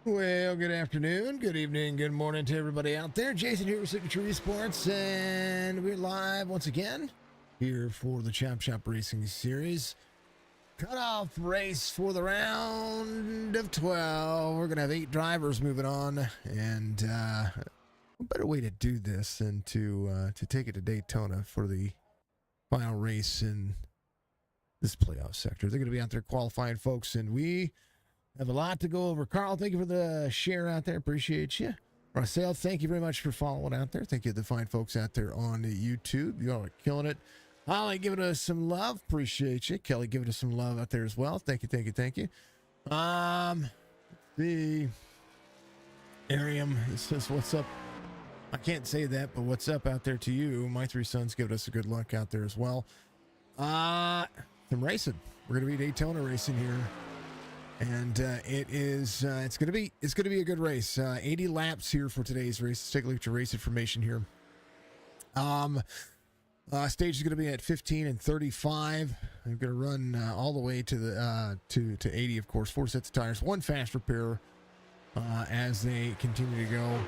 Well, good afternoon, good evening, good morning to everybody out there. Jason here with Signature Esports, and we're live once again here for the Chop Shop Racing Series. Cutoff race for the round of 12. We're going to have 8 drivers moving on, and what better way to do this than to take it to Daytona for the final race in this playoff sector. They're going to be out there qualifying, folks, and we have a lot to go over. Carl, thank you for the share out there. Appreciate you. Marcel, thank you very much for following out there. Thank you to the fine folks out there on YouTube. You all are killing it. Holly giving us some love. Appreciate you. Kelly giving us some love out there as well. Thank you, thank you, thank you. The Arium says, what's up? I can't say that, but what's up out there to you? My 3 sons giving us a good luck out there as well. Some racing. We're going to be Daytona racing here. And it's gonna be a good race. 80 laps here for today's race. Let's take a look at your race information here. Stage is gonna be at 15 and 35. I'm gonna run all the way to the to 80, of course. 4 sets of tires, 1 fast repair as they continue to go.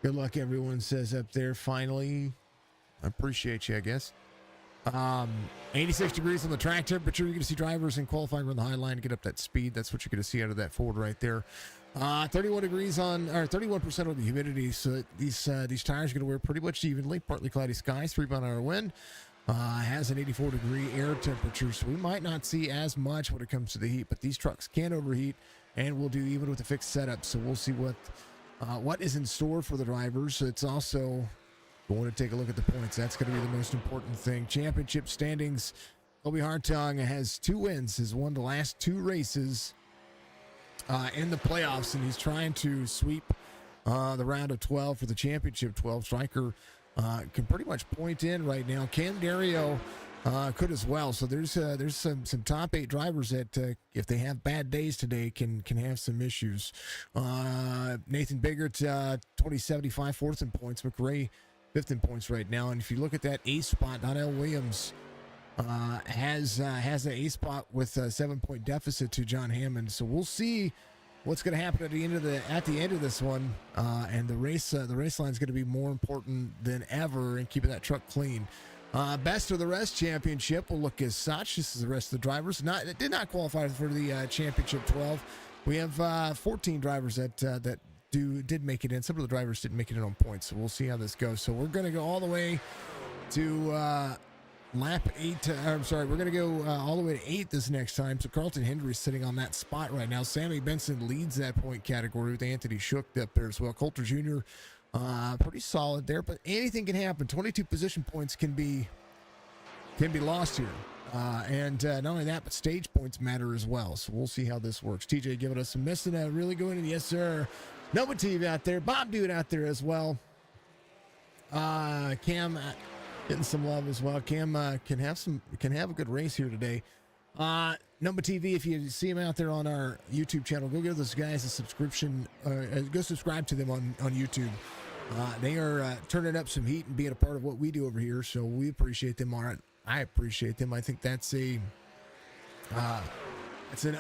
Good luck, everyone says up there. Finally, I appreciate you, I guess. 86 degrees on the track temperature. You're going to see drivers in qualifying run the high line to get up that speed. That's what you're going to see out of that Ford right there. 31 degrees on, or 31% on the humidity. So these tires are going to wear pretty much evenly. Partly cloudy skies, 3-mile-an-hour wind. Has an 84-degree air temperature, so we might not see as much when it comes to the heat, but these trucks can overheat and will do even with a fixed setup. So we'll see what is in store for the drivers. It's also going to take a look at the points. That's going to be the most important thing. Championship standings. Colby Hartung has 2 wins. Has won the last 2 races in the playoffs, and he's trying to sweep the round of 12 for the championship. 12 striker can pretty much point in right now. Cam Dario could as well. So there's some top 8 drivers that if they have bad days today can have some issues. Nathan Biggert 2075 4th in points. McRae 5th in points right now. And if you look at that ace spot, Donnell Williams has an ace spot with a 7-point deficit to John Hammond. So we'll see what's going to happen at the end of this one. And the race line is going to be more important than ever in keeping that truck clean. Best of the rest championship will look as such. This is the rest of the drivers. Did not qualify for the championship 12. We have 14 drivers that did make it in. Some of the drivers didn't make it in on points, so we'll see how this goes. So we're going to go all the way to lap 8. We're going to go all the way to 8 this next time. So Carlton Hendry's sitting on that spot right now. Sammy Benson leads that point category with Anthony Shook up there as well. Coulter Jr. Pretty solid there, but anything can happen. 22 position points can be lost here. And not only that, but stage points matter as well. So we'll see how this works. TJ giving us some missing out, really going in. Yes, sir. Nova TV out there. Bob Dude out there as well. Cam getting some love as well. Cam can have a good race here today. Nova TV, if you see him out there on our YouTube channel, go give those guys a subscription. Go subscribe to them on YouTube. They are turning up some heat and being a part of what we do over here. So we appreciate them. I appreciate them. I think that's an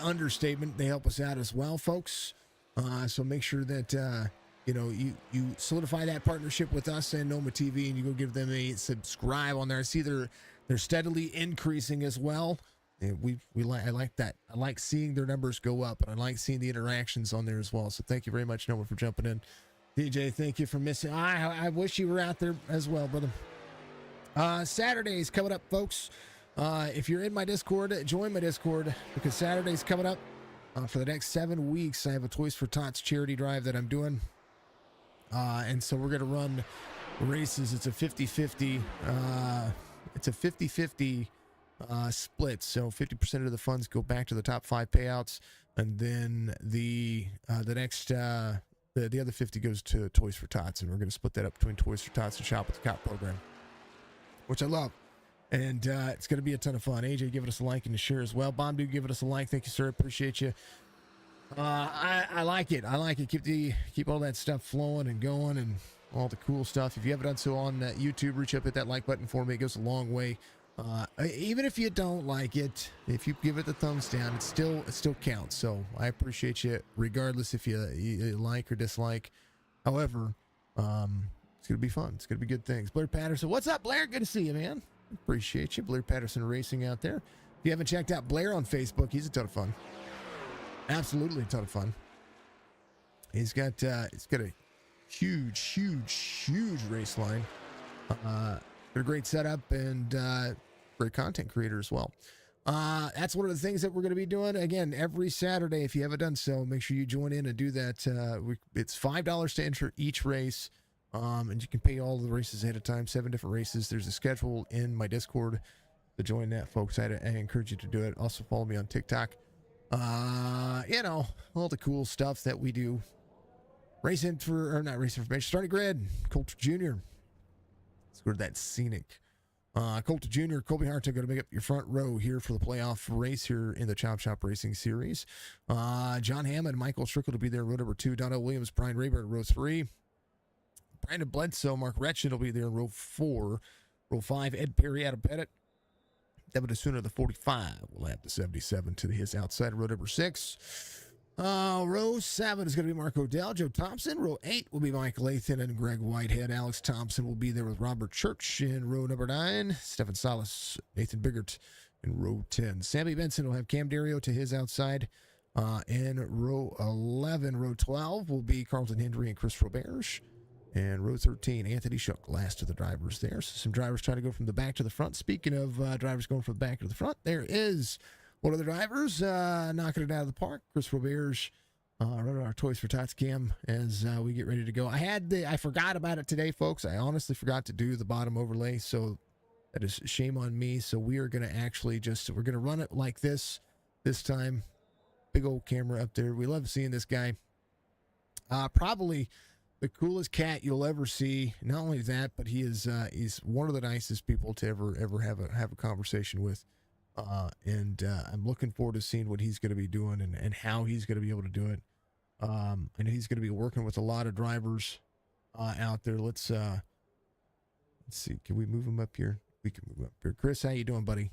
understatement. They help us out as well, folks. So make sure that you solidify that partnership with us and Noma TV, and you go give them a subscribe on there. I see they're steadily increasing as well. And I like that. I like seeing their numbers go up, and I like seeing the interactions on there as well. So thank you very much, Noma, for jumping in. DJ, thank you for missing. I wish you were out there as well, brother. Saturday's coming up, folks. If you're in my Discord, join my Discord, because Saturday's coming up. For the next 7 weeks, I have a Toys for Tots charity drive that I'm doing. And so we're going to run races. It's a 50-50. It's a 50-50 split. So 50% of the funds go back to the top 5 payouts, and then the other 50 goes to Toys for Tots, and we're going to split that up between Toys for Tots and Shop with the Cop program, which I love. And it's going to be a ton of fun. AJ giving us a like and a share as well. Bomb Dude giving us a like. Thank you, sir. Appreciate you. I like it. I like it. Keep all that stuff flowing and going and all the cool stuff. If you haven't done so on YouTube, reach up, hit that like button for me. It goes a long way. Even if you don't like it, if you give it the thumbs down, it still counts. So I appreciate you, regardless if you like or dislike. However, it's gonna be fun. It's gonna be good things. Blair Patterson, what's up, Blair? Good to see you, man. Appreciate you, Blair Patterson Racing out there. If you haven't checked out Blair on Facebook, he's a ton of fun. Absolutely a ton of fun. He's got a huge race line. Got a great setup and great content creator as well. That's one of the things that we're going to be doing again every Saturday. If you haven't done so, make sure you join in and do that. It's $5 to enter each race, and you can pay all the races ahead of time. 7 different races. There's a schedule in my Discord to join that, folks. I encourage you to do it. Also follow me on TikTok. All the cool stuff that we do. Race information. Starting grid. Coulter Jr. Let's go to that scenic. Coulter Jr., Colby Hartung going to make up your front row here for the playoff race here in the Chop Shop Racing Series. John Hammond, Michael Strickle to be there in row number 2. Donald Williams, Brian Rayburn, row 3. Brandon Bledsoe, Mark Retchin will be there in row 4. Row 5, Ed Perry, Adam Pettit. Devin Asuna, the 45, will have the 77 to his outside. Row number 6. Row 7 is going to be Mark Odell, Joe Thompson. Row 8 will be Mike Lathan and Greg Whitehead. Alex Thompson will be there with Robert Church in row number 9. Stefan Salas, Nathan Biggert in row 10. Sammy Benson will have Cam Dario to his outside. In row 11, row 12 will be Carlton Hendry and Chris Roberge. And row 13, Anthony Shook, last of the drivers there. So some drivers trying to go from the back to the front. Speaking of drivers going from the back to the front, there is one of the drivers knocking it out of the park. Chris Roberge running our Toys for Tots cam as we get ready to go. I forgot about it today, folks. I honestly forgot to do the bottom overlay, so that is shame on me. So we are going to actually we're going to run it like this time. Big old camera up there. We love seeing this guy. Probably the coolest cat you'll ever see. Not only that, but he's one of the nicest people to ever have a conversation with. And I'm looking forward to seeing what he's going to be doing and how he's going to be able to do it. I know he's going to be working with a lot of drivers out there. Let's see. Can we move him up here? We can move him up here. Chris, how you doing, buddy?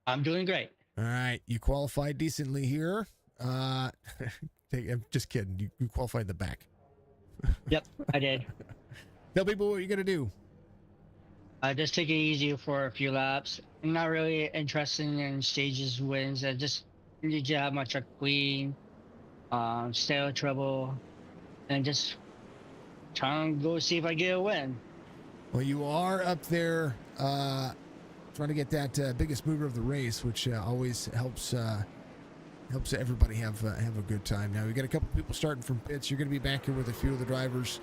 I'm doing great. All right. You qualified decently here. I'm just kidding. You qualified in the back. Yep, I did. Tell people what you're going to do. Just take it easy for a few laps. I'm not really interested in stages wins. I just need to have my truck clean, stay out of trouble, and just try and go see if I get a win. Well, you are up there trying to get that biggest mover of the race, which always helps everybody have a good time. Now, we got a couple people starting from pits. You're going to be back here with a few of the drivers.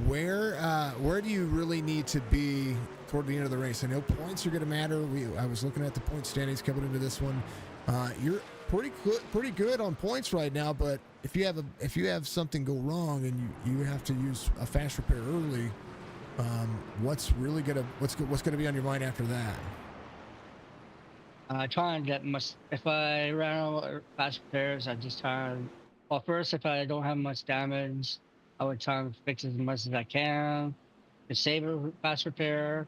Where do you really need to be toward the end of the race? I know points are going to matter. I was looking at the point standings coming into this one. You're pretty good on points right now, but if you have something go wrong and you have to use a fast repair early, what's gonna be on your mind after that? Trying to get much. If I ran out of fast repairs, I just try. Well, first, if I don't have much damage, I would try and fix as much as I can to save a fast repair.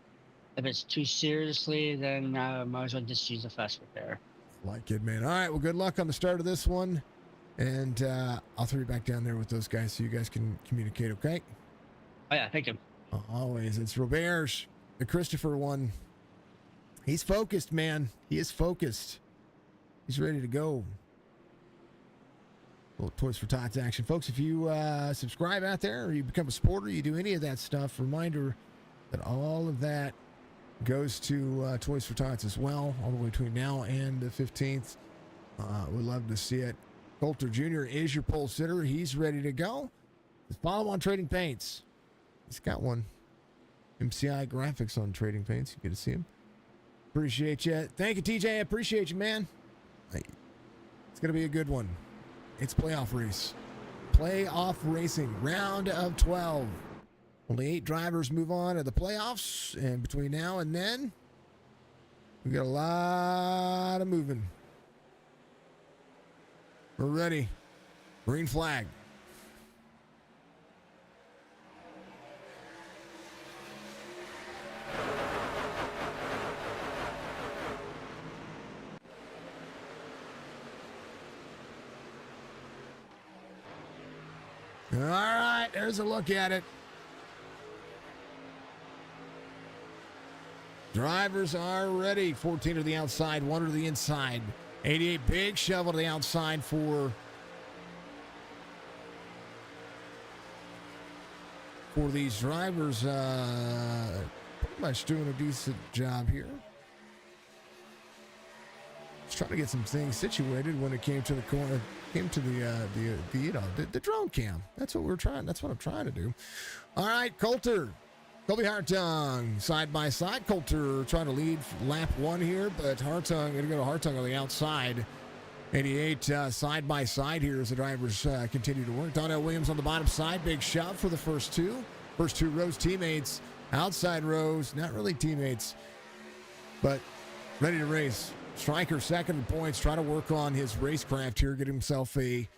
If it's too seriously, then I might as well just use a fast repair. Like it, man. All right, well, good luck on the start of this one. And I'll throw you back down there with those guys so you guys can communicate, okay? Oh, yeah, thank you. Always. It's Roberge, the Christopher one. He's focused, man. He is focused. He's ready to go. Little Toys for Tots action. Folks, if you subscribe out there or you become a supporter, you do any of that stuff, reminder that all of that goes to Toys for Tots as well, all the way between now and the 15th. We'd love to see it. Coulter Jr. is your pole sitter. He's ready to go. Just follow him on Trading Paints. He's got one. MCI Graphics on Trading Paints. You get to see him. Appreciate you. Thank you, TJ. I appreciate you, man. It's going to be a good one. It's playoff race. Playoff racing. Round of 12. Only 8 drivers move on to the playoffs. And between now and then, we got a lot of moving. We're ready. Green flag. All right, there's a look at it. Drivers are ready. 14 to the outside, 1 to the inside. 88, big shovel to the outside for these drivers. Pretty much doing a decent job here. Just trying to get some things situated when it came to the corner, came to the drone cam. That's what we're trying. That's what I'm trying to do. All right, Colby Hartung side by side. Coulter trying to lead lap 1 here, but Hartung going to go to Hartung on the outside. 88 side by side here as the drivers continue to work. Donnell Williams on the bottom side. Big shot for the first two. First two rows teammates. Outside rows, not really teammates, but ready to race. Stryker second in points, trying to work on his racecraft here, get himself a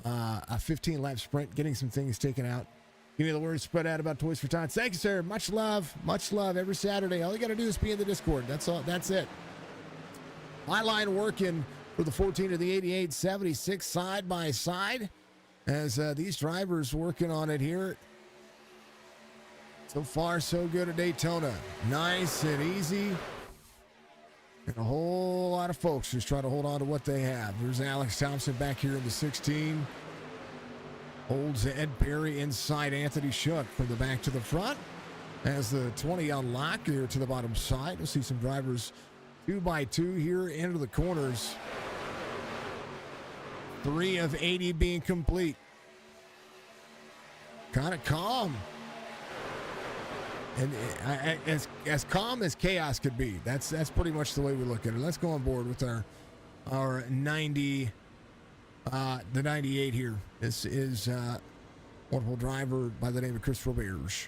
15-lap sprint, getting some things taken out. Give me the word spread out about Toys for Tots. Thank you, sir. Much love every Saturday. All you got to do is be in the Discord. That's all. That's it. My line working for the 14 to the 88, 76 side by side as these drivers working on it here. So far, so good at Daytona. Nice and easy. And a whole lot of folks just trying to hold on to what they have. There's Alex Thompson back here in the 16. Holds Ed Perry inside Anthony Shook from the back to the front. As the 20 unlock here to the bottom side. We'll see some drivers 2 by 2 here into the corners. 3 of 80 being complete. Kind of calm. And as calm as chaos could be. That's pretty much the way we look at it. Let's go on board with our 90, the 98 here. This is wonderful driver by the name of Chris Roberge.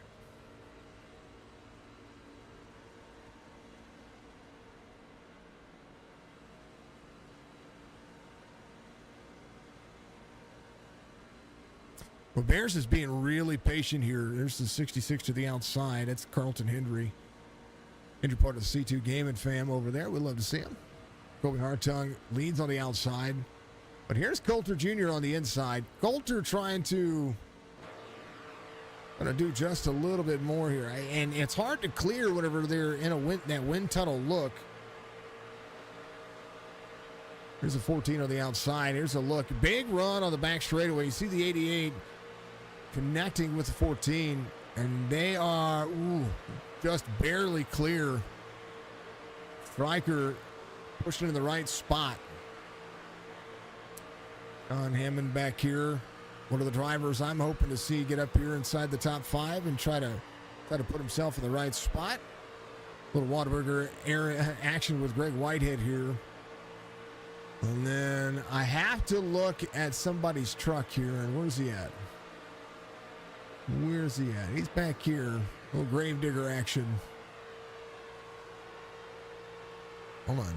Roberge is being really patient here. There's the 66 to the outside. That's Carlton Hendry. Hendry part of the C2 Gaming fam over there. We'd love to see him. Colby Hartung leads on the outside. But here's Coulter Jr. on the inside. Coulter trying to do just a little bit more here. And it's hard to clear whenever they're in that wind tunnel look. Here's a 14 on the outside. Here's a look. Big run on the back straightaway. You see the 88 connecting with the 14, and they are just barely clear. Stryker pushing in the right spot. John Hammond back here. One of the drivers I'm hoping to see get up here inside the top 5 and try to put himself in the right spot. Little Whataburger area action with Greg Whitehead here. And then I have to look at somebody's truck here. And where's he at? Where's he at? He's back here. Little Gravedigger action. Hold on.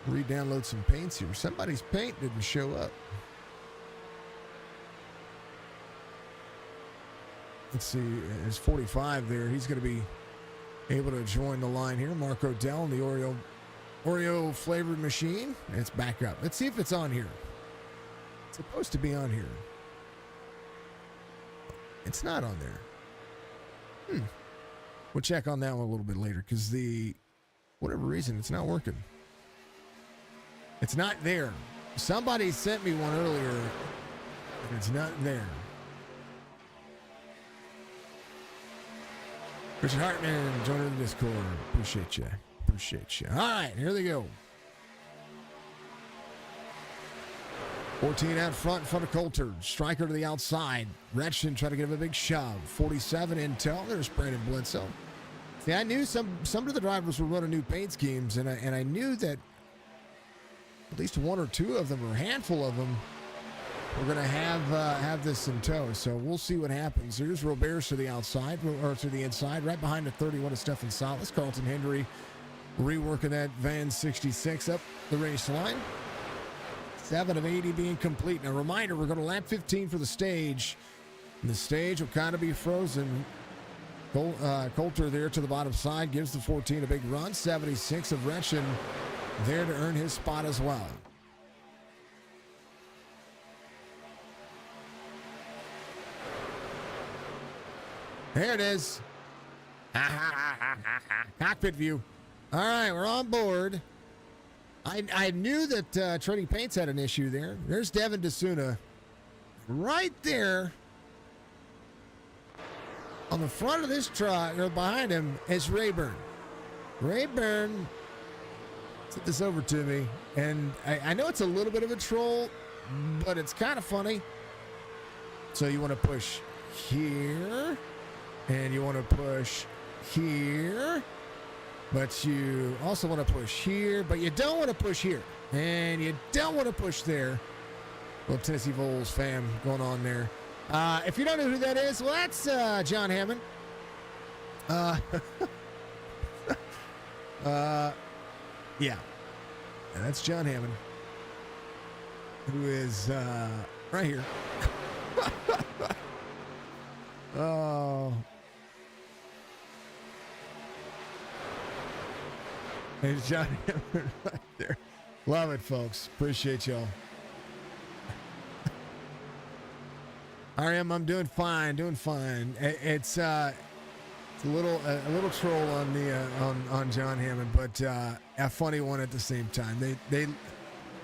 Re-download some paints here. Somebody's paint didn't show up. Let's see. There's 45 there. He's going to be able to join the line here. Mark Odell and the Oreo flavored machine. It's back up. Let's see if it's on here. It's supposed to be on here. It's not on there. We'll check on that one a little bit later because whatever reason, it's not working. It's not there. Somebody sent me one earlier and it's not there. Richard Hartman joining the Discord. Appreciate you. All right, here they go. 14 out front of Coulter. Stryker to the outside. Retchen trying to give him a big shove. 47 intel. There's Brandon Bledsoe. See, I knew some of the drivers were running new paint schemes, and I knew that at least 1 or 2 of them, or a handful of them, were going to have this in tow. So we'll see what happens. Here's Roberge to the outside, or to the inside, right behind the 31 of Stefan Salas. Carlton Hendry reworking that Van 66 up the race line. 7 of 80 being complete. Now, reminder, we're going to lap 15 for the stage. And the stage will kind of be frozen. Coulter there to the bottom side gives the 14 a big run. 76 of Retchen there to earn his spot as well. There it is. Cockpit view. All right, we're on board. I knew that Trading Paints had an issue there. There's Devin DeSuna. Right there. On the front of this truck, or behind him, is Rayburn. Rayburn sent this over to me. And I know it's a little bit of a troll, but it's kind of funny. So you want to push here. And you want to push here. But you also want to push here. But you don't want to push here. And you don't want to push there. Little Tennessee Vols fam going on there. If you don't know who that is, well, that's John Hammond. Yeah. And that's John Hammond, who is right here. Oh. There's John Hammond right there. Love it, folks. Appreciate y'all. I'm doing fine, It's a little troll on the on John Hammond, but a funny one at the same time.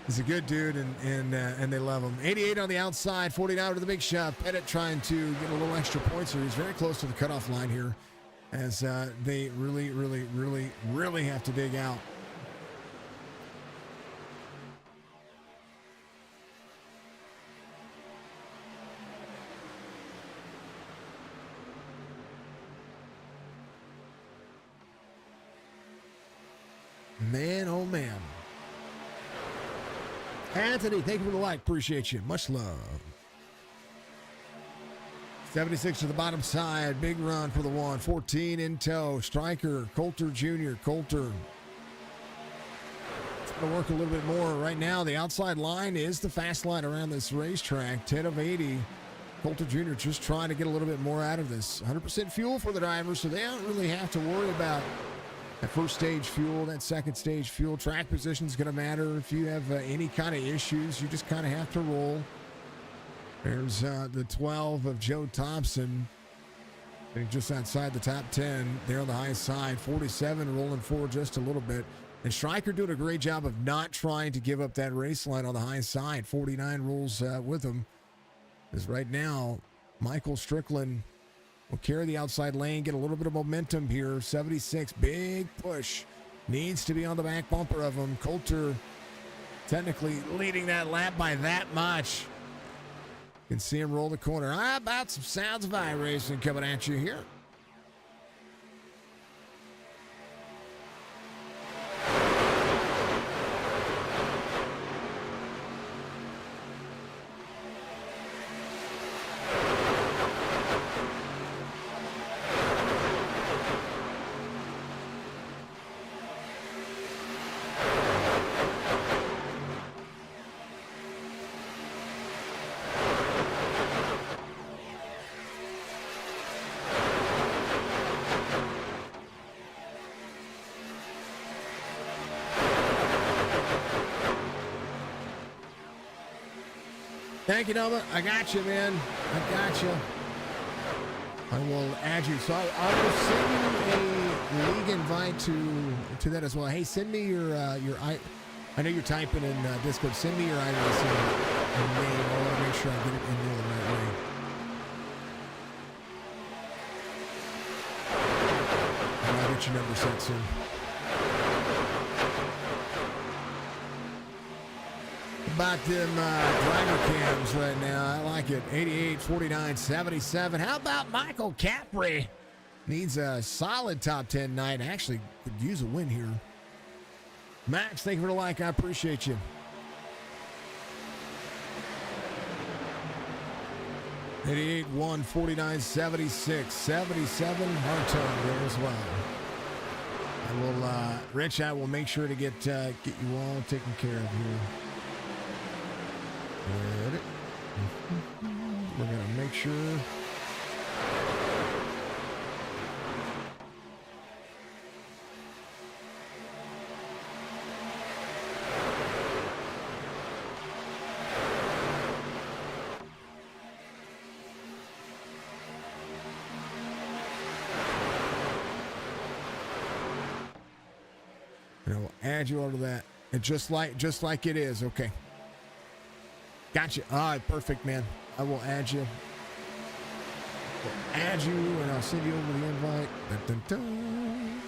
He's a good dude, and they love him. 88 on the outside, 49 to the big shot. Pettit trying to get a little extra points here. He's very close to the cutoff line here, as they really have to dig out. Man, oh man. Anthony, thank you for the like. Appreciate you. Much love. 76 to the bottom side. Big run for the one. 14 in tow. Striker, Coulter Jr. Coulter. It's going to work a little bit more. Right now, the outside line is the fast line around this racetrack. 10 of 80. Coulter Jr. just trying to get a little bit more out of this. 100% fuel for the drivers, so they don't really have to worry about that first stage fuel, that second stage fuel. Track position is going to matter. If you have any kind of issues, you just kind of have to roll. There's the 12 of Joe Thompson, just outside the top 10. There on the high side. 47 rolling forward just a little bit. And Stryker doing a great job of not trying to give up that race line on the high side. 49 rolls with him. Because right now, Michael Strickland will carry the outside lane, get a little bit of momentum here. 76, big push. Needs to be on the back bumper of him. Coulter technically leading that lap by that much. You can see him roll the corner. How about some sounds of iRacing coming at you here? Thank you, Nova. I got you, man. I got you. I will add you. So I will send you a league invite to that as well. Hey, send me your I know you're typing in Discord. Send me your iRacing name. I want to make sure I get it in there the right way. And I'll get your number set soon. About them driver cams right now. I like it. 88, 49, 77. How about Michael Capri? Needs a solid top 10 night. Actually could use a win here. Max, thank you for the like. I appreciate you. 88, 1, 49, 76, 77. Hartung there as well. I will, Rich, I will make sure to get you all taken care of here. We're going to make sure. Add you onto that. And just like it is. Okay. Gotcha. All right, perfect, man. I will add you. Add you, and I'll send you over the invite. Dun, dun, dun.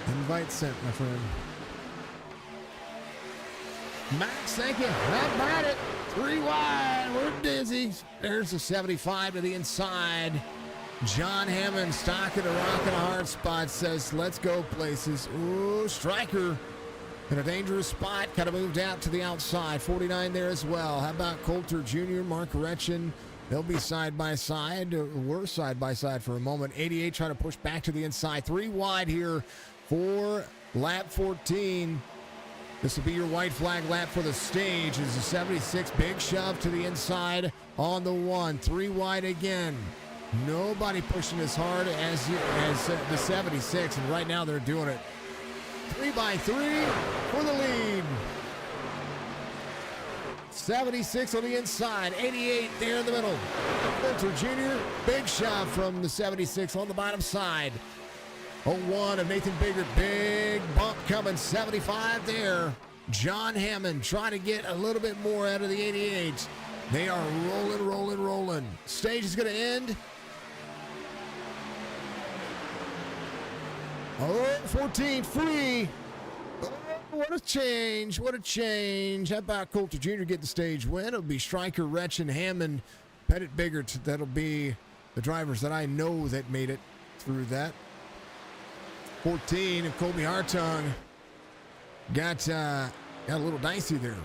Invite sent, my friend. Max, thank you. How about it? 3 wide. We're dizzy. There's a 75 to the inside. John Hammond, stock at a rock and a hard spot, says, let's go places. Ooh, Striker in a dangerous spot. Kind of moved out to the outside. 49 there as well. How about Coulter Jr., Mark Retchen? They'll be side by side. We're side by side for a moment. 88 trying to push back to the inside. 3 wide here for lap 14. This will be your white flag lap for the stage. Is a 76 big shove to the inside on the 1. 3 wide again. Nobody pushing as hard as the 76, and right now they're doing it. 3 by 3 for the lead. 76 on the inside, 88 there in the middle. Coulter Jr., big shot from the 76 on the bottom side. 01 of Nathan Biggert, big bump coming, 75 there. John Hammond trying to get a little bit more out of the 88. They are rolling. Stage is going to end. Oh, 14 free. Oh, what a change. How about Coulter Jr. get the stage win? It'll be Striker, Retchen, Hammond, Pettit, Biggert. That'll be the drivers that I know that made it through that. 14 of Colby Hartung got a little dicey there.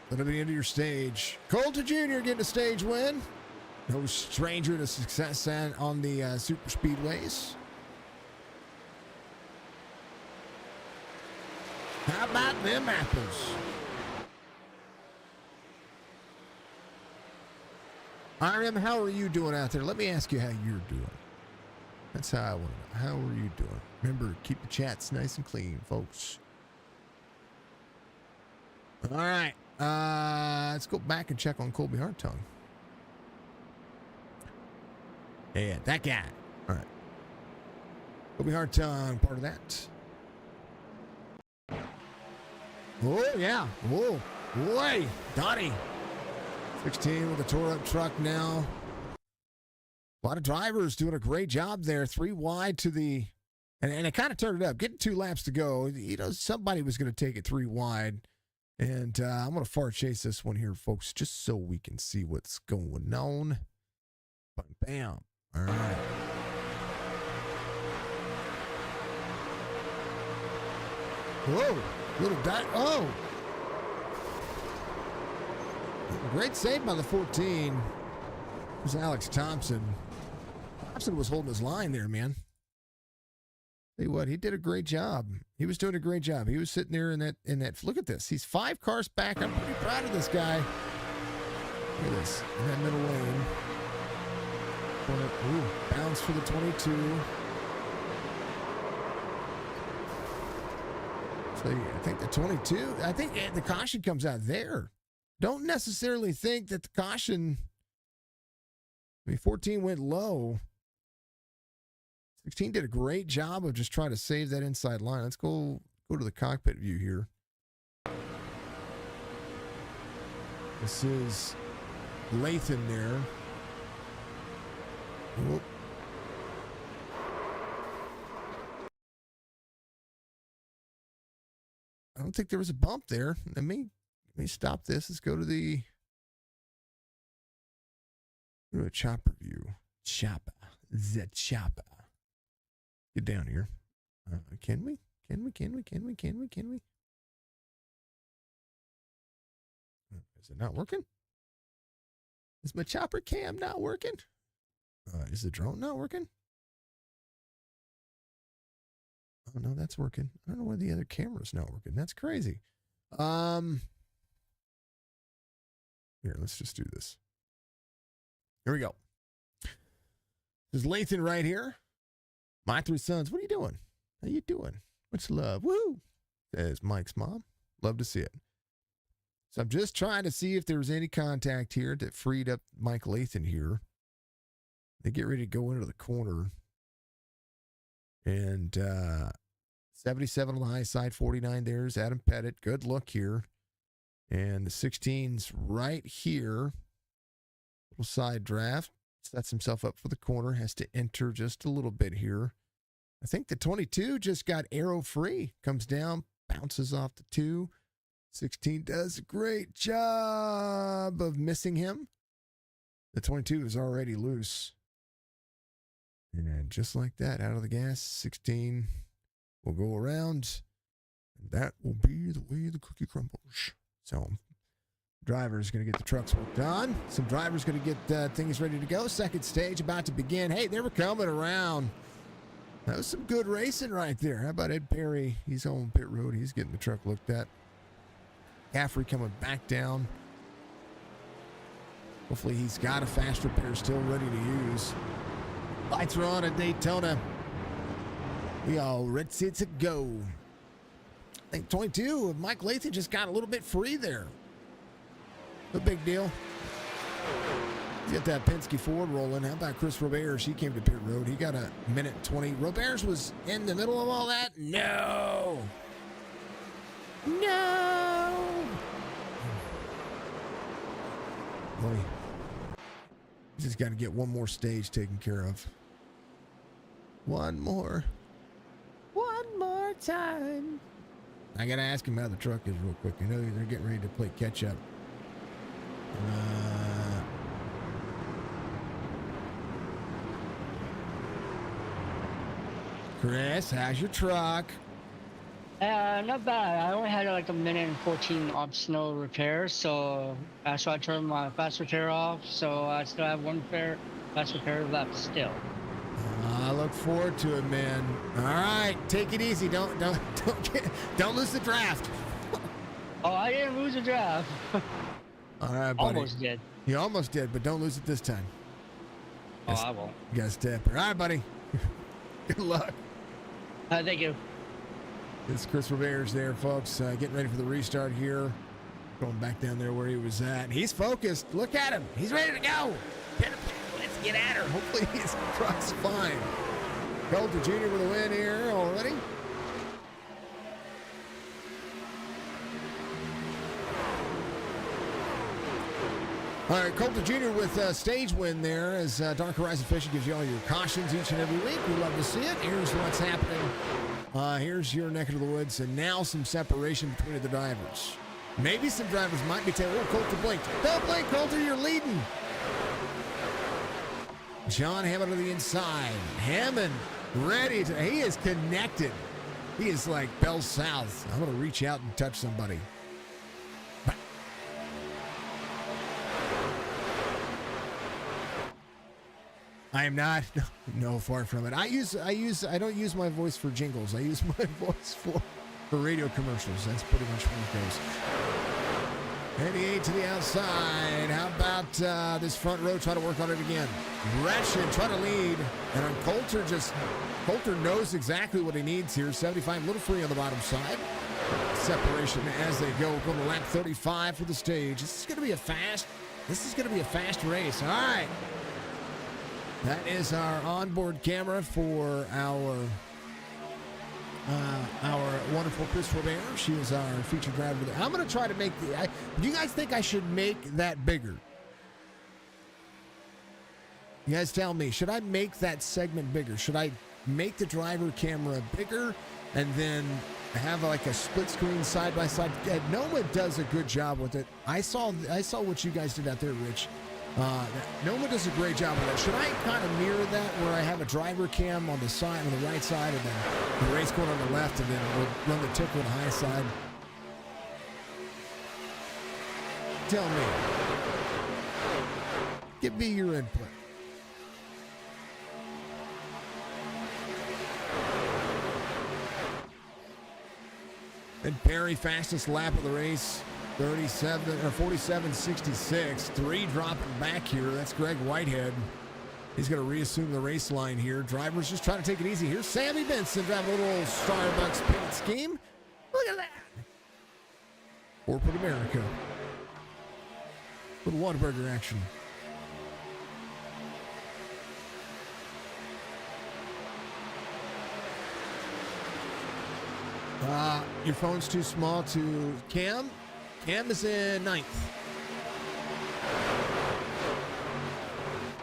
That'll be the end of your stage. Coulter Jr. getting a stage win. No stranger to success on the Super Speedways. How about them apples? RM, how are you doing out there? Let me ask you how you're doing. That's how I want to know. How are you doing? Remember, keep the chats nice and clean, folks. All right. Let's go back and check on Colby Hartung. Yeah, that guy. All right. Colby Hartung, part of that. Oh, yeah. Whoa. Boy. Donnie. 16 with a tore-up truck now. A lot of drivers doing a great job there. 3 wide to the... And it kind of turned it up. Getting 2 laps to go. You know, somebody was going to take it 3 wide. And I'm going to far chase this one here, folks, just so we can see what's going on. Bam. All right. Whoa. Little dot. Oh. Great save by the 14. It was Alex Thompson. Thompson was holding his line there, man. Tell you what, he did a great job. He was doing a great job. He was sitting there in that. Look at this. He's 5 cars back. I'm pretty proud of this guy. Look at this. In that middle lane. Ooh, bounce for the 22. So I think the 22, I think the caution comes out there. Don't necessarily think that the caution, 14 went low. 16 did a great job of just trying to save that inside line. Let's go to the cockpit view here. This is Lathan there. Whoop. I don't think there was a bump there. Let me stop this. Let's go to the chopper view. Chopper. The chopper. Get down here. Can we? Is it not working? Is my chopper cam not working? Is the drone not working? Oh, no, that's working. I don't know why the other camera's not working. That's crazy. Here, let's just do this. Here we go. There's Lathan right here. My 3 sons. What are you doing? How you doing? What's love? Woo! Says Mike's mom. Love to see it. So I'm just trying to see if there was any contact here that freed up Mike Lathan here. They get ready to go into the corner. And 77 on the high side, 49 there's Adam Pettit. Good look here. And the 16's right here. Little side draft. Sets himself up for the corner. Has to enter just a little bit here. I think the 22 just got arrow free. Comes down, bounces off the 2. 16 does a great job of missing him. The 22 is already loose. And just like that, out of the gas, 16 will go around. And that will be the way the cookie crumbles. So, driver's going to get the trucks worked on. Some drivers going to get things ready to go. Second stage about to begin. Hey, they were coming around. That was some good racing right there. How about Ed Perry? He's on pit road. He's getting the truck looked at. Caffrey coming back down. Hopefully he's got a fast repair still ready to use. Lights are on at Daytona. We all ready to go. I think 22 of Mike Lathan just got a little bit free there. No big deal. Get that Penske Ford rolling. How about Chris Roberts? He came to pit road. He got a minute 20. Roberts was in the middle of all that? No. No. Boy. Just got to get one more stage taken care of. One more time. I got to ask him how the truck is real quick. I know they're getting ready to play catch up. Chris, how's your truck? Not bad. I only had like a minute and 14 optional repairs, so that's why I turned my fast repair off. So I still have one fast repair left still. I look forward to it, man. All right, take it easy. Don't lose the draft. Oh, I didn't lose a draft. All right, buddy. Almost did. You almost did, but don't lose it this time. Oh, I won't. You got to step. All right, buddy. Good luck. Thank you. It's Chris Roberts there, folks. Getting ready for the restart here. Going back down there where he was at. He's focused. Look at him. He's ready to go. Let's get at her. Hopefully his truck's fine. Coulter Jr. with a win here already. All right, Coulter Jr. with a stage win there as Dark Horizon Fishing gives you all your cautions each and every week. We love to see it. Here's what's happening. Here's your neck of the woods, and now some separation between the drivers. Maybe some drivers might be telling, oh, Coulter blinked. Don't blink, Coulter, you're leading. John Hammond to the inside. Hammond ready to, he is connected. He is like Bell South. I'm going to reach out and touch somebody. I am not. No, far from it. I don't use my voice for jingles. I use my voice for radio commercials. That's pretty much where it goes. 88 to the outside. How about this front row? Try to work on it again. Gretchen try to lead. And on Coulter knows exactly what he needs here. 75, a little free on the bottom side. Separation as they go. Go to lap 35 for the stage. This is going to be a fast race. All right. That is our onboard camera for our wonderful Chris Robert. She is our featured driver there. I'm going to try to make do you guys think I should make that bigger? You guys tell me, should I make that segment bigger? Should I make the driver camera bigger and then have like a split screen side by side? Noma does a good job with it. I saw what you guys did out there, Rich. Noma does a great job of that. Should I kind of mirror that where I have a driver cam on the side, on the right side, and then the race going on the left, and then we'll run the ticker on the high side? Tell me. Give me your input. And Perry, fastest lap of the race. 47-66. 3 dropping back here. That's Greg Whitehead. He's going to reassume the race line here. Drivers just trying to take it easy. Here's Sammy Benson driving a little Starbucks paint scheme. Look at that. Corporate America. Little Whataburger action. Your phone's too small to Cam. Cam is in 9th.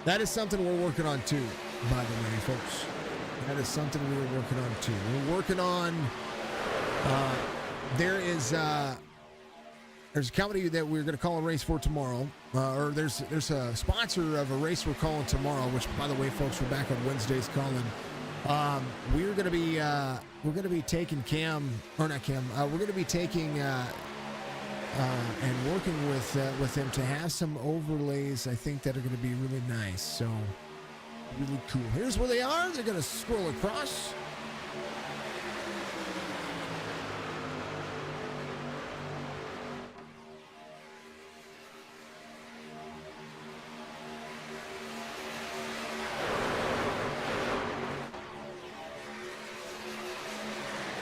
That is something we're working on too, by the way, folks. That is something we're working on too. We're working on, there's a company that we're going to call a race for tomorrow. Or there's a sponsor of a race we're calling tomorrow, which, by the way, folks, we're back on Wednesdays calling. We're going to be taking Cam, or not Cam, we're going to be taking, and working with them to have some overlays, I think, that are going to be really nice. So, really cool. Here's where they are. They're going to scroll across.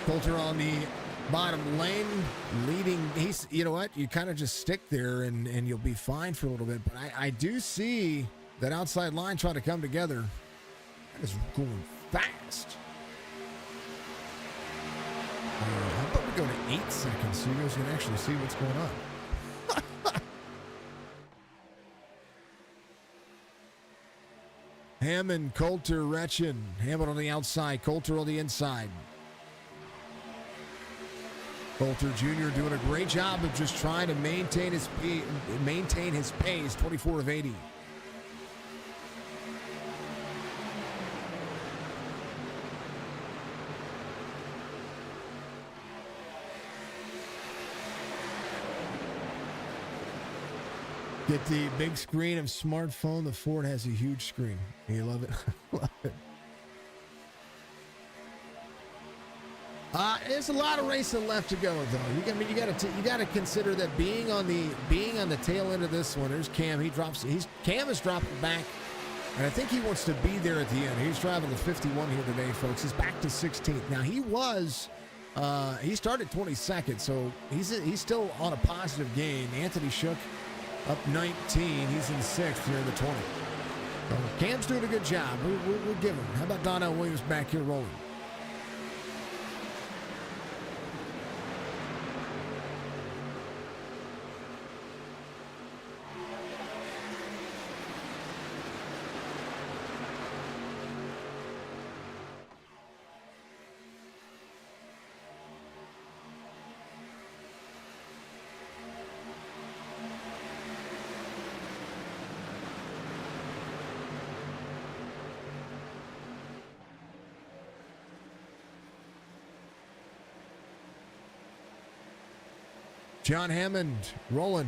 Coulter on the bottom lane, leading. He's, you know what? You kind of just stick there and you'll be fine for a little bit. But I do see that outside line trying to come together. That is going fast. How about we go to 8 seconds so you guys can actually see what's going on? Hammond, Coulter, Retchen. Hammond on the outside, Coulter on the inside. Coulter Jr. doing a great job of just trying to maintain his pace, 24 of 80. Get the big screen of smartphone. The Ford has a huge screen. You love it? Love it. There's a lot of racing left to go, though. You got to consider that being on the tail end of this one. There's Cam. Cam is dropping back, and I think he wants to be there at the end. He's driving the 51 here today, folks. He's back to 16th. Now he started 22nd, so he's still on a positive gain. Anthony Shook up 19. He's in 6th here in the 20. So Cam's doing a good job. We'll give him. How about Donnell Williams back here rolling? John Hammond rolling.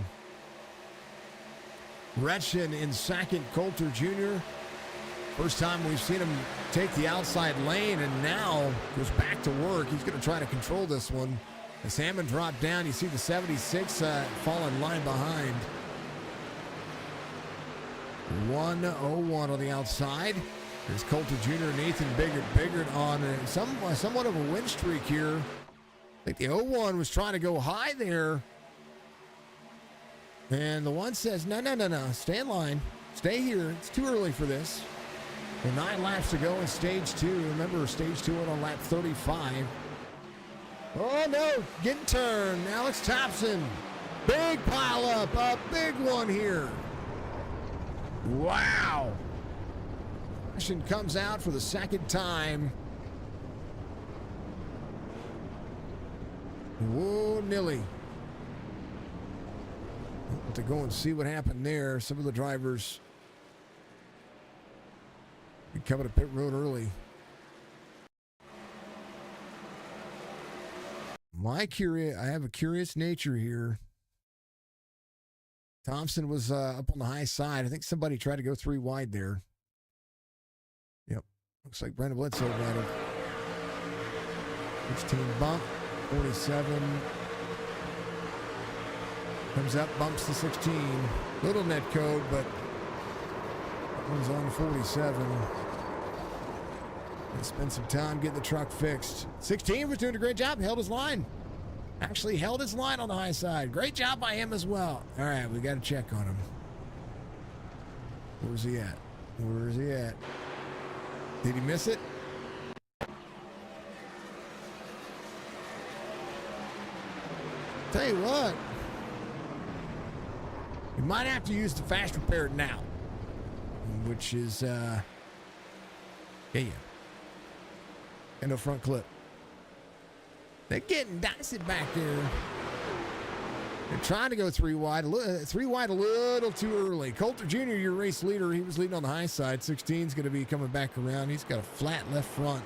Retchen in second. Coulter Jr. First time we've seen him take the outside lane, and now goes back to work. He's going to try to control this one. As Hammond dropped down, you see the 76 fall in line behind. 101 on the outside. There's Coulter Jr. and Nathan Biggert on somewhat of a win streak here. I think the 01 was trying to go high there. And the one says, no. Stay in line. Stay here. It's too early for this. With 9 laps to go in stage 2. Remember, stage 2 on lap 35. Oh, no. Getting turned. Alex Thompson. Big pile up. A big one here. Wow. Action comes out for the second time. Whoa, Nilly. To go and see what happened there. Some of the drivers coming to pit road early. I have a curious nature here. Thompson was up on the high side. I think somebody tried to go 3 wide there. Yep. Looks like Brandon Bledsoe got it. 16 bump. 47. Comes up, bumps the 16. Little net code, but that one's on 47. Gonna spend some time getting the truck fixed. 16 was doing a great job. Held his line. Actually held his line on the high side. Great job by him as well. All right, we got to check on him. Where's he at? Where's he at? Did he miss it? Tell you what, you might have to use the fast repair now, which is, yeah. And no front clip. They're getting dicey back there. They're trying to go three wide a little too early. Coulter Jr., your race leader, he was leading on the high side. 16 is going to be coming back around. He's got a flat left front.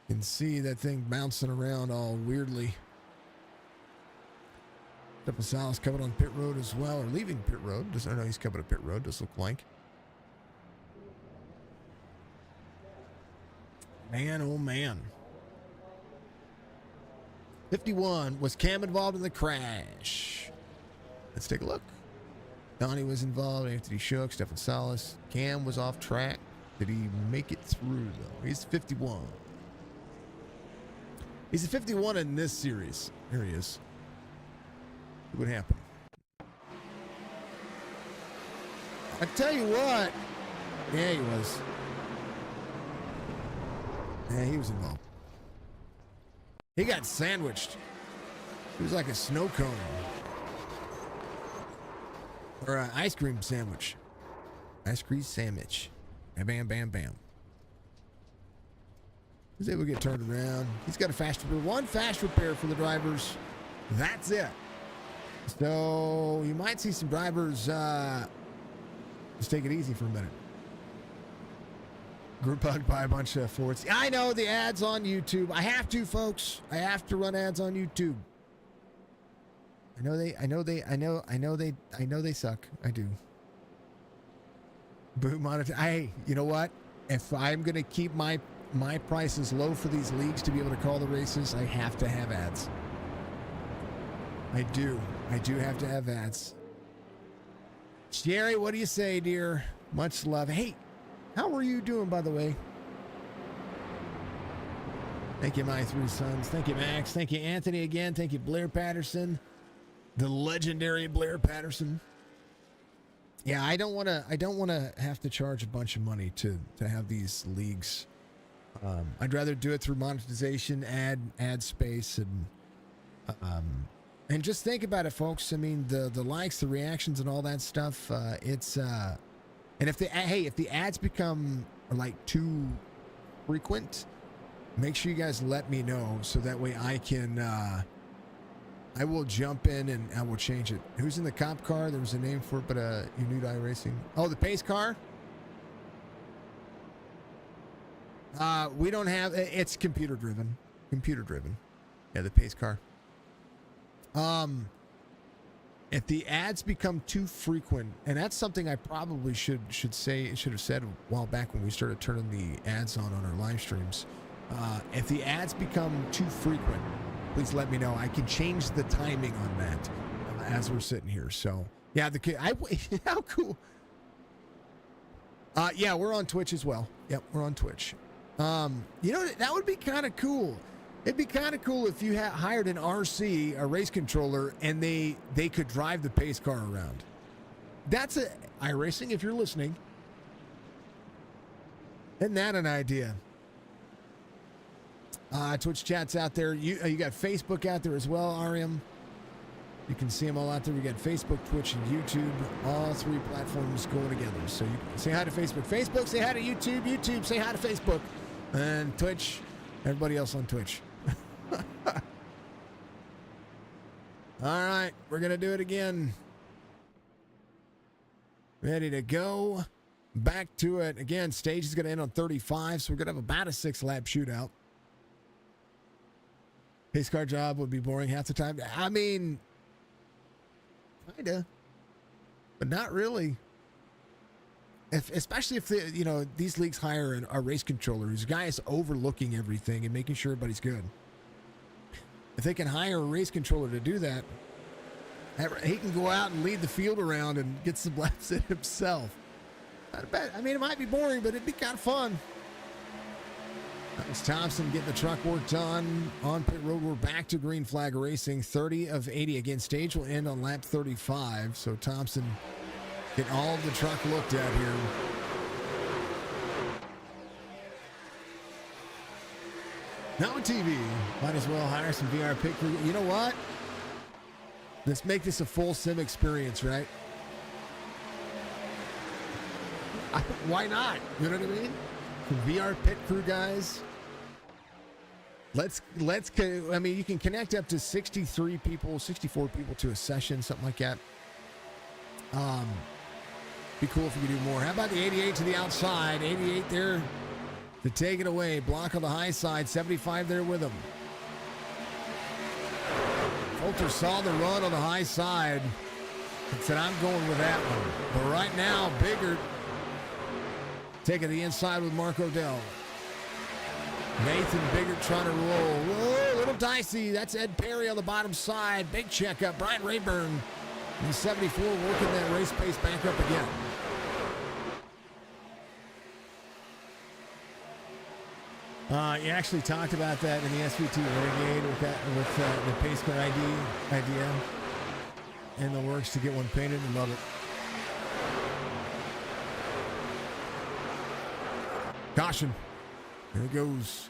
You can see that thing bouncing around all weirdly. Gonzalez coming on pit road as well, or leaving pit road. I know he's coming to pit road, does look like. Man, oh man. 51, was Cam involved in the crash? Let's take a look. Donnie was involved, Anthony Shook, Stefan Salas. Cam was off track. Did he make it through though? He's 51. He's a 51 in this series. Here he is. What happened? I tell you what. Yeah, he was. Yeah, he was involved. He got sandwiched. He was like a snow cone. Or an ice cream sandwich. Ice cream sandwich. Bam, bam, bam, bam. He's able to get turned around. He's got a fast repair. One fast repair for the drivers. That's it. So you might see some drivers just take it easy for a minute. Group hugged by a bunch of Fords. I know the ads on YouTube. I have to, folks. I have to run ads on YouTube. I know they suck. I do. Boom monitor. Hey, you know what? If I'm gonna keep my prices low for these leagues to be able to call the races, I have to have ads. I do have to have ads. Jerry, what do you say, dear? Much love. Hey, how are you doing, by the way? Thank you, my three sons. Thank you, Max. Thank you, Anthony, again. Thank you, Blair Patterson, the legendary Blair Patterson. Yeah, I don't want to have to charge a bunch of money to have these leagues. I'd rather do it through monetization, ad space, and just think about it, folks. I mean, the likes, the reactions, and all that stuff. And if the ads become like too frequent, make sure you guys let me know so that way I can. I will jump in and I will change it. Who's in the cop car? There was a name for it, but you knew Iracing. Oh, the pace car. We don't have. It's computer driven. Yeah, the pace car. If the ads become too frequent, and that's something I probably should have said a while back when we started turning the ads on our live streams. If the ads become too frequent, please let me know. I can change the timing on that as we're sitting here. So yeah, how cool. Yeah, we're on Twitch as well. Yep, we're on Twitch. You know, that would be kind of cool. It'd be kind of cool if you hired an RC, a race controller, and they could drive the pace car around. That's iRacing, if you're listening. Isn't that an idea? Twitch chat's out there. You got Facebook out there as well, Ariam. You can see them all out there. We got Facebook, Twitch, and YouTube. All three platforms going together. So you say hi to Facebook. Facebook, say hi to YouTube. YouTube, say hi to Facebook. And Twitch, everybody else on Twitch. All right, we're going to do it again. Ready to go. Back to it. Again, stage is going to end on 35, so we're going to have about a 6-lap shootout. Pace car job would be boring half the time. I mean, kinda, but not really. Especially if these leagues hire a race controller who's a guy is overlooking everything and making sure everybody's good. If they can hire a race controller to do that, he can go out and lead the field around and get some laps in himself. Not bad. I mean, it might be boring, but it'd be kind of fun. It's Thompson getting the truck work done on pit road. We're back to green flag racing. 30 of 80. Again, stage will end on lap 35. So Thompson getting all of the truck looked at here. Now on TV, might as well hire some VR pit crew. You know what? Let's make this a full sim experience, right? Why not? You know what I mean? Some VR pit crew guys. I mean, you can connect up to 63 people, 64 people to a session, something like that. Be cool if we could do more. How about the 88 to the outside? 88 there to take it away. Block on the high side. 75 there with him. Coulter saw the run on the high side and said, I'm going with that one. But right now, Biggert taking the inside with Mark O'Dell. Nathan Biggert trying to roll. Whoa, a little dicey. That's Ed Perry on the bottom side. Big checkup. Brian Rayburn in 74 working that race pace back up again. You actually talked about that in the SVT Renegade with the pace car idea in the works to get one painted, and love it. Caution. Here it goes.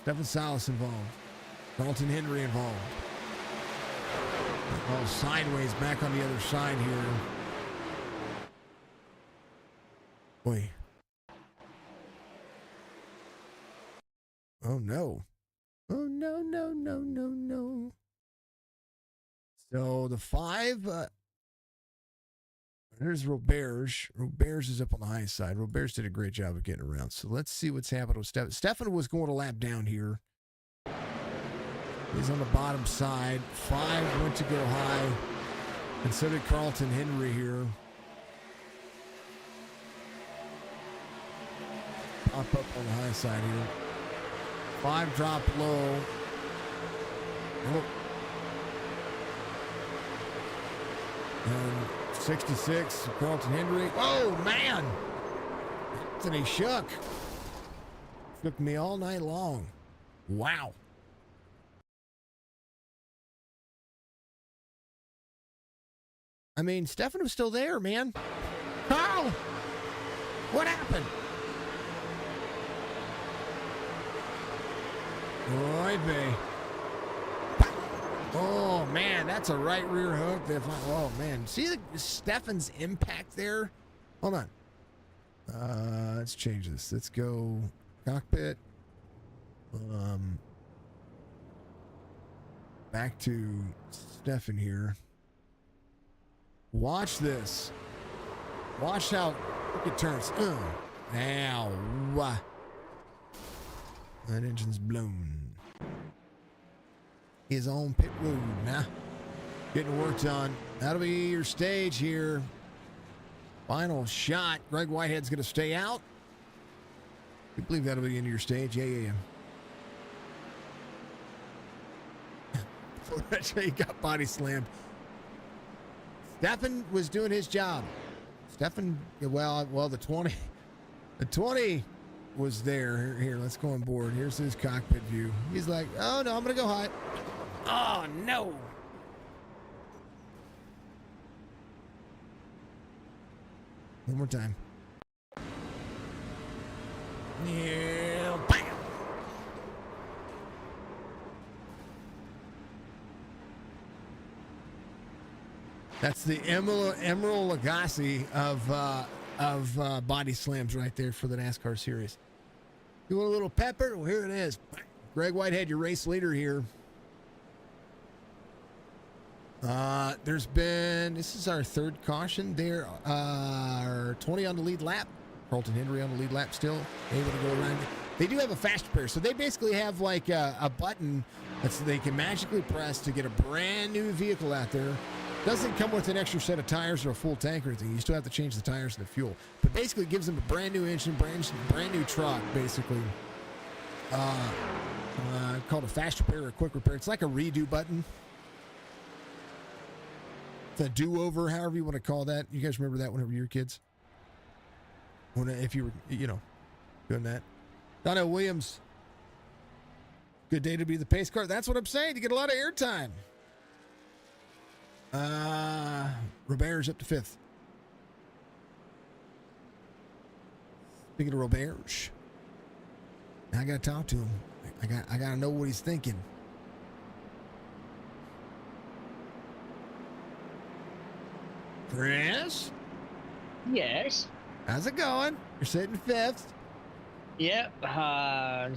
Stephen Salas involved. Carlton Henry involved. Ball sideways back on the other side here. Boy. Oh no. Oh no, no, no, no, no. So the 5, there's Roberge. Roberge is up on the high side. Roberge did a great job of getting around. So let's see what's happening with Stefan. Stefan was going a lap down here. He's on the bottom side. 5 went to go high. And so did Carlton Henry here. Pop up on the high side here. 5 dropped low. Oh. And 66, Carlton Henry. Oh, man. Anthony shook. Shook me all night long. Wow. I mean, Stefan was still there, man. Carl! What happened? Roy Bay. Oh, man, that's a right rear hook. Oh, man. See Stefan's impact there? Hold on. Let's change this. Let's go cockpit. Back to Stefan here. Watch this. Watch how it turns. Now. That engine's blown. Is on pit road now. Getting work done. That'll be your stage here. Final shot. Greg Whitehead's going to stay out. You believe that'll be the end of your stage? Yeah. That's how you got body slammed. Stefan was doing his job. Stefan, well, the 20. The 20 was there. Here, let's go on board. Here's his cockpit view. He's like, oh, no, I'm going to go high. Oh, no. One more time. Yeah, bam. That's the Emerald Lagasse of body slams right there for the NASCAR series. You want a little pepper? Well, here it is. Greg Whitehead, your race leader here. This is our third caution. There are 20 on the lead lap. Carlton Henry on the lead lap still, able to go around. They do have a fast repair, so they basically have like a button that they can magically press to get a brand new vehicle out there. Doesn't come with an extra set of tires or a full tank or anything. You still have to change the tires and the fuel. But basically it gives them a brand new engine, brand new truck, basically. Called a fast repair or a quick repair. It's like a redo button. It's a do-over, however you want to call that. You guys remember that whenever you were kids? If you were, doing that. Donnell Williams. Good day to be the pace car. That's what I'm saying. You get a lot of airtime. Robert's up to 5th. Speaking of Robert, I gotta talk to him. I gotta know what he's thinking. Chris? Yes. How's it going? You're sitting 5th. Yep.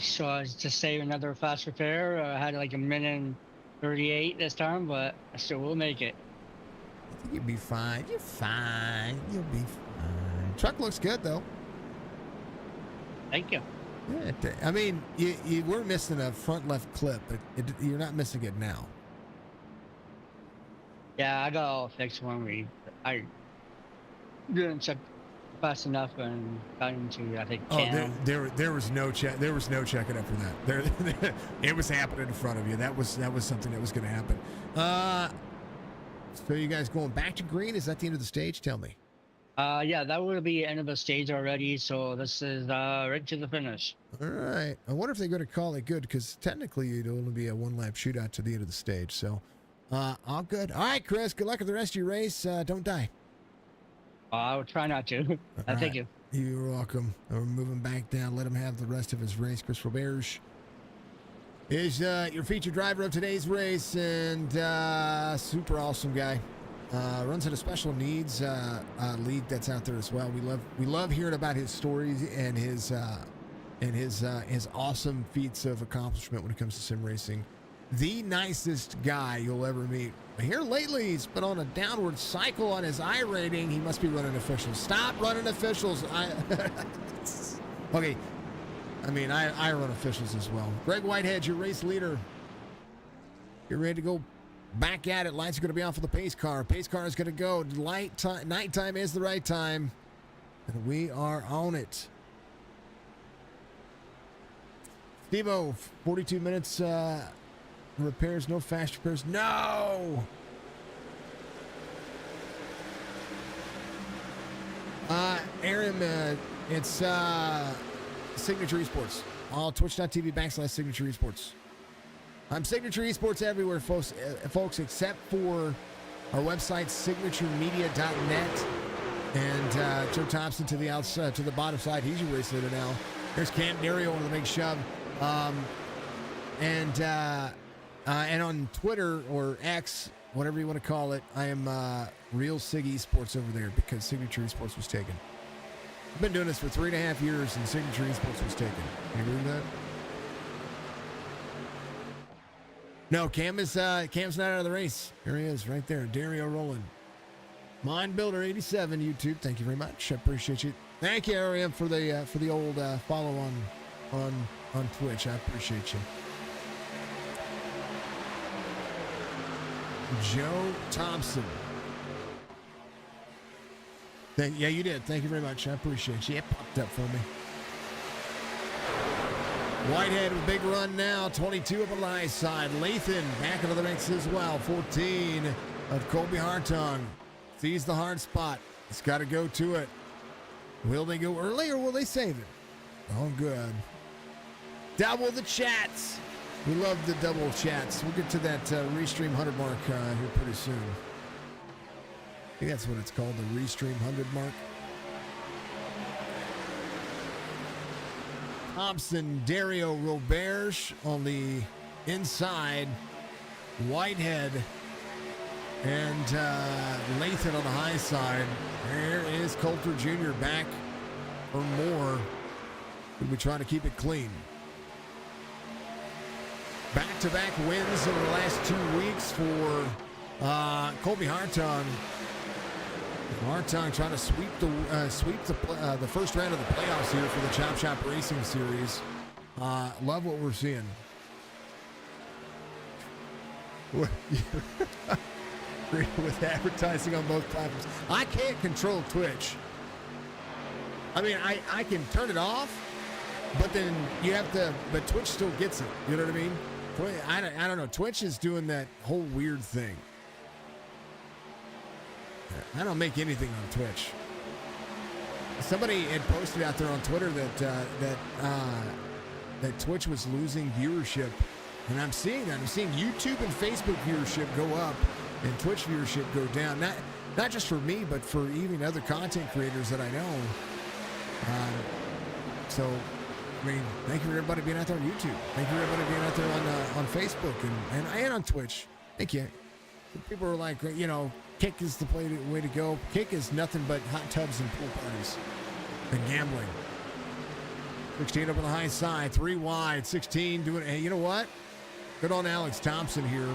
So I was just saving another fast repair. I had like a minute and 38 this time, but I still will make it. I think you'll be fine. You're fine. You'll be fine. Truck looks good though. Thank you. Yeah, I mean, you were missing a front left clip, but you're not missing it now. Yeah, I got all fixed when I didn't check fast enough and got into, I think, cam. There was no check. There was no checking up for that. It was happening in front of you. That was something that was going to happen. So you guys going back to green? Is that the end of the stage? Tell me. Yeah, that would be the end of the stage already. So this is right to the finish. All right. I wonder if they're going to call it good because technically it'd only be a 1-lap shootout to the end of the stage. So, all good. All right, Chris. Good luck with the rest of your race. Don't die. I will try not to. Thank you. You're welcome. We're moving back down. Let him have the rest of his race. Chris Roberge is your featured driver of today's race and super awesome guy. Runs in a special needs league that's out there as well. We love hearing about his stories and his awesome feats of accomplishment when it comes to sim racing. The nicest guy you'll ever meet. Here lately, he's been on a downward cycle on his I rating. He must be running officials. Stop running officials. Okay. I mean, I run officials as well. Greg Whitehead, your race leader. You're ready to go back at it. Lights are going to be on for the pace car. Pace car is going to go. Nighttime is the right time. And we are on it. Steve-O, 42 minutes repairs, no fast repairs. No! Aaron, it's Signature Esports. All twitch.tv/Signature Esports. I'm Signature Esports everywhere, folks, except for our website, signaturemedia.net. And Joe Thompson to the outside, to the bottom side. He's your race leader now. There's Cam Dario on the big shove. And on Twitter or X, whatever you want to call it, I am Real Sig Esports over there because Signature Esports was taken. I've been doing this for 3.5 years and Signature Esports was taken. Can you believe that? No, Cam's not out of the race. Here he is, right there, Dario Rowland. Mind Builder 87 YouTube. Thank you very much. I appreciate you. Thank you, Ariam, for the old follow on Twitch. I appreciate you. Joe Thompson. Yeah, you did. Thank you very much. I appreciate you. It popped up for me. Whitehead with a big run now. 22 up on the high side. Lathan back into the mix as well. 14 of Colby Hartung. Sees the hard spot. He's got to go to it. Will they go early or will they save it? Oh, good. Double the chats. We love the double chats. We'll get to that Restream 100 mark here pretty soon. I think that's what it's called, the Restream 100 mark. Thompson, Dario Roberge on the inside. Whitehead and Lathan on the high side. There is Coulter Jr. back for more. We'll be trying to keep it clean. Back-to-back wins over the last 2 weeks for Colby Hartung. Hartung trying to sweep the first round of the playoffs here for the Chop Shop Racing Series. Love what we're seeing. With advertising on both platforms. I can't control Twitch. I mean, I can turn it off, but then you have to, but Twitch still gets it. You know what I mean? I don't know. Twitch is doing that whole weird thing. I don't make anything on Twitch. Somebody had posted out there on Twitter that that Twitch was losing viewership. And I'm seeing that. I'm seeing YouTube and Facebook viewership go up and Twitch viewership go down. Not just for me, but for even other content creators that I know. So, I mean, thank you for everybody being out there on YouTube. Thank you for everybody being out there on Facebook and on Twitch. Thank you. People are like, you know, Kick is the way to go. Kick is nothing but hot tubs and pool parties and gambling. 16 up on the high side, 3 wide, 16 doing it. Hey, you know what? Good on Alex Thompson here.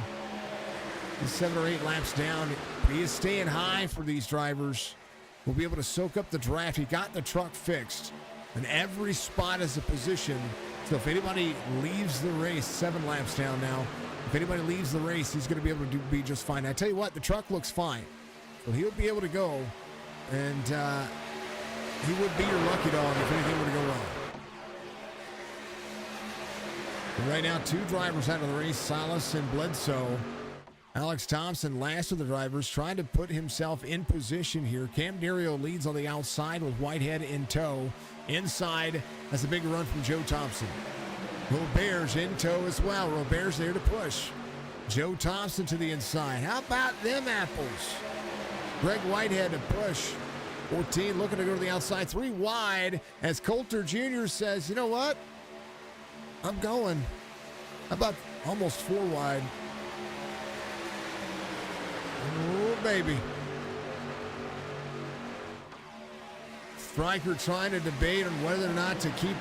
He's 7 or 8 laps down. He is staying high for these drivers. We'll be able to soak up the draft. He got the truck fixed, and every spot is a position. So if anybody leaves the race, 7 laps down now, if anybody leaves the race, he's going to be able to be just fine. I tell you what, the truck looks fine. So he'll be able to go, and he would be your lucky dog if anything were to go wrong. Right now, 2 drivers out of the race, Salas and Bledsoe. Alex Thompson, last of the drivers, trying to put himself in position here. Cam Dario leads on the outside with Whitehead in tow. Inside, that's a big run from Joe Thompson. Robert's in tow as well. Robert's there to push. Joe Thompson to the inside. How about them apples? Greg Whitehead to push. 14 looking to go to the outside. 3 wide as Coulter Jr. says, you know what? I'm going. How about almost 4 wide? Oh, baby. Stryker trying to debate on whether or not to keep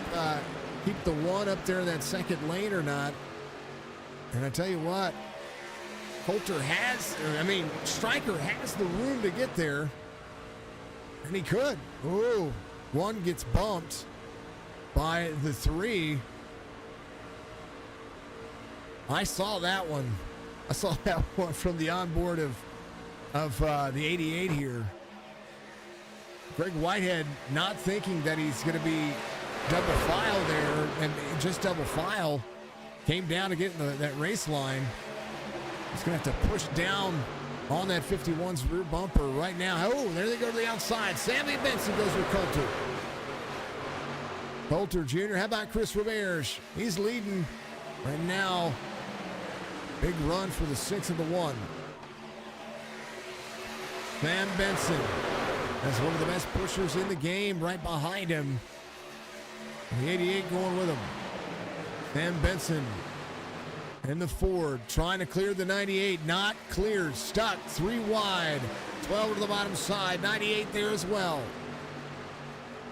the 1 up there in that second lane or not. And I tell you what, Stryker has the room to get there. And he could. Oh, 1 gets bumped by the 3. I saw that one. I saw that one from the onboard of the 88 here. Greg Whitehead not thinking that he's going to be double file there, and just double file came down to get in that race line. He's going to have to push down on that 51's rear bumper right now. Oh, there they go to the outside. Sammy Benson goes with Coulter. Coulter Jr. How about Chris Roberts? He's leading right now. Big run for the 6 and the 1. Sam Benson as one of the best pushers in the game right behind him. And the 88 going with him. Sam Benson in the Ford trying to clear the 98. Not cleared. Stuck. 3 wide. 12 to the bottom side. 98 there as well.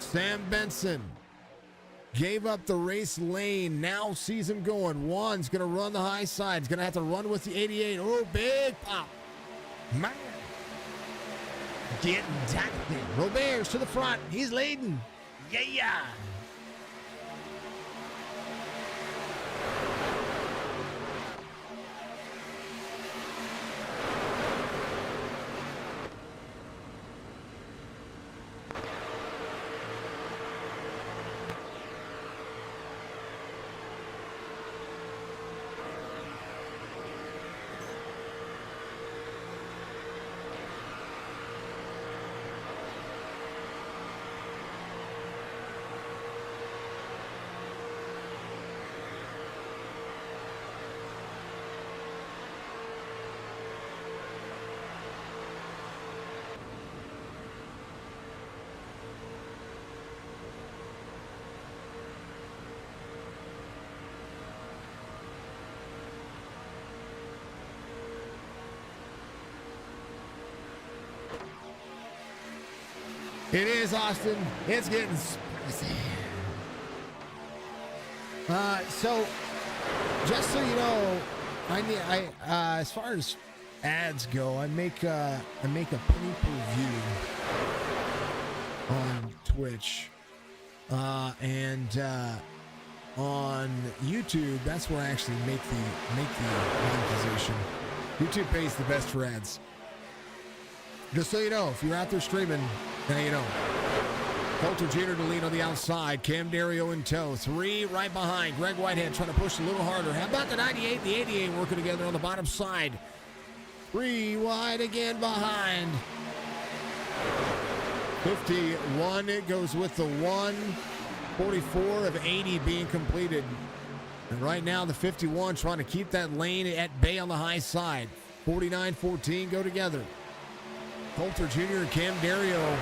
Sam Benson gave up the race lane. Now sees him going. 1's going to run the high side. He's going to have to run with the 88. Oh, big pop. Man. Getting tactic. Roberts to the front. He's leading. Yeah. It is, Austin. It's getting spicy. So, just so you know, as far as ads go, I make a pay-per-view on Twitch, and on YouTube. That's where I actually make the monetization. YouTube pays the best for ads. Just so you know, if you're out there streaming, now you know. Coulter Jr. to lead on the outside. Cam Dario in tow. 3 right behind. Greg Whitehead trying to push a little harder. How about the 98? The 88 working together on the bottom side. 3 wide again behind. 51, it goes with the 1. 44 of 80 being completed. And right now, the 51 trying to keep that lane at bay on the high side. 49-14 go together. Coulter Jr. and Cam Dario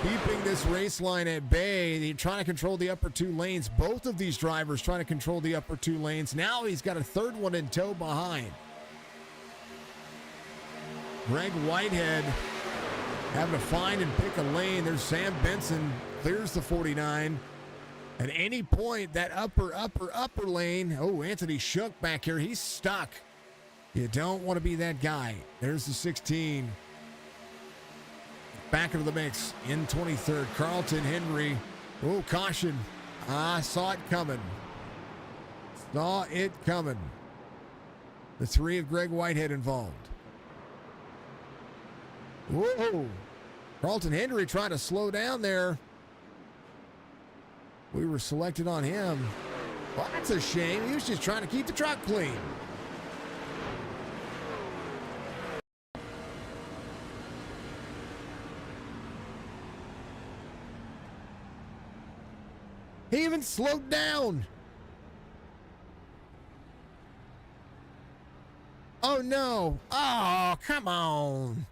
keeping this race line at bay. They're trying to control the upper two lanes. Both of these drivers trying to control the upper two lanes. Now he's got a third one in tow behind. Greg Whitehead having to find and pick a lane. There's Sam Benson, clears the 49. At any point, that upper lane. Oh, Anthony Shook back here. He's stuck. You don't want to be that guy. There's the 16. Back into the mix in 23rd. Carlton Henry. Oh, caution. I saw it coming. Saw it coming. The three of Greg Whitehead involved. Whoa. Carlton Henry trying to slow down there. We were selected on him. Well, that's a shame. He was just trying to keep the truck clean. He even slowed down. Oh, no. Oh, come on.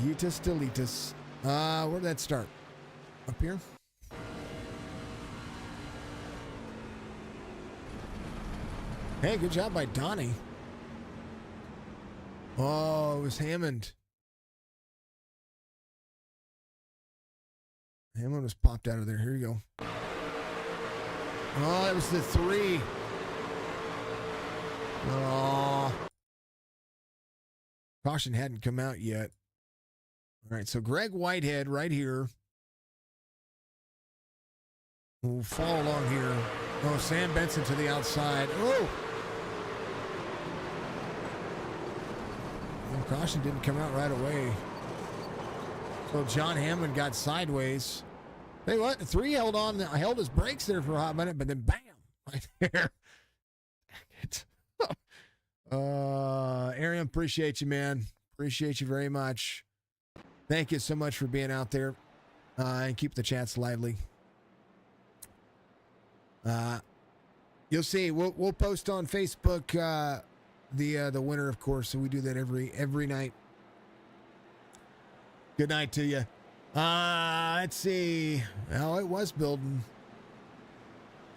Utis Delitus. Where'd that start? Up here? Hey, good job by Donnie. Oh, it was Hammond. Hammond was popped out of there. Here you go. Oh, it was the 3. Oh. Caution hadn't come out yet. All right, so Greg Whitehead right here. We'll follow along here. Oh, Sam Benson to the outside. Oh! Well, caution didn't come out right away. So John Hammond got sideways. Hey, what? The 3 held his brakes there for a hot minute, but then bam, right there. Arian, appreciate you, man. Appreciate you very much. Thank you so much for being out there and keep the chats lively. You'll see. We'll post on Facebook the winner, of course. So we do that every night. Good night to you. Let's see. Oh, it was building.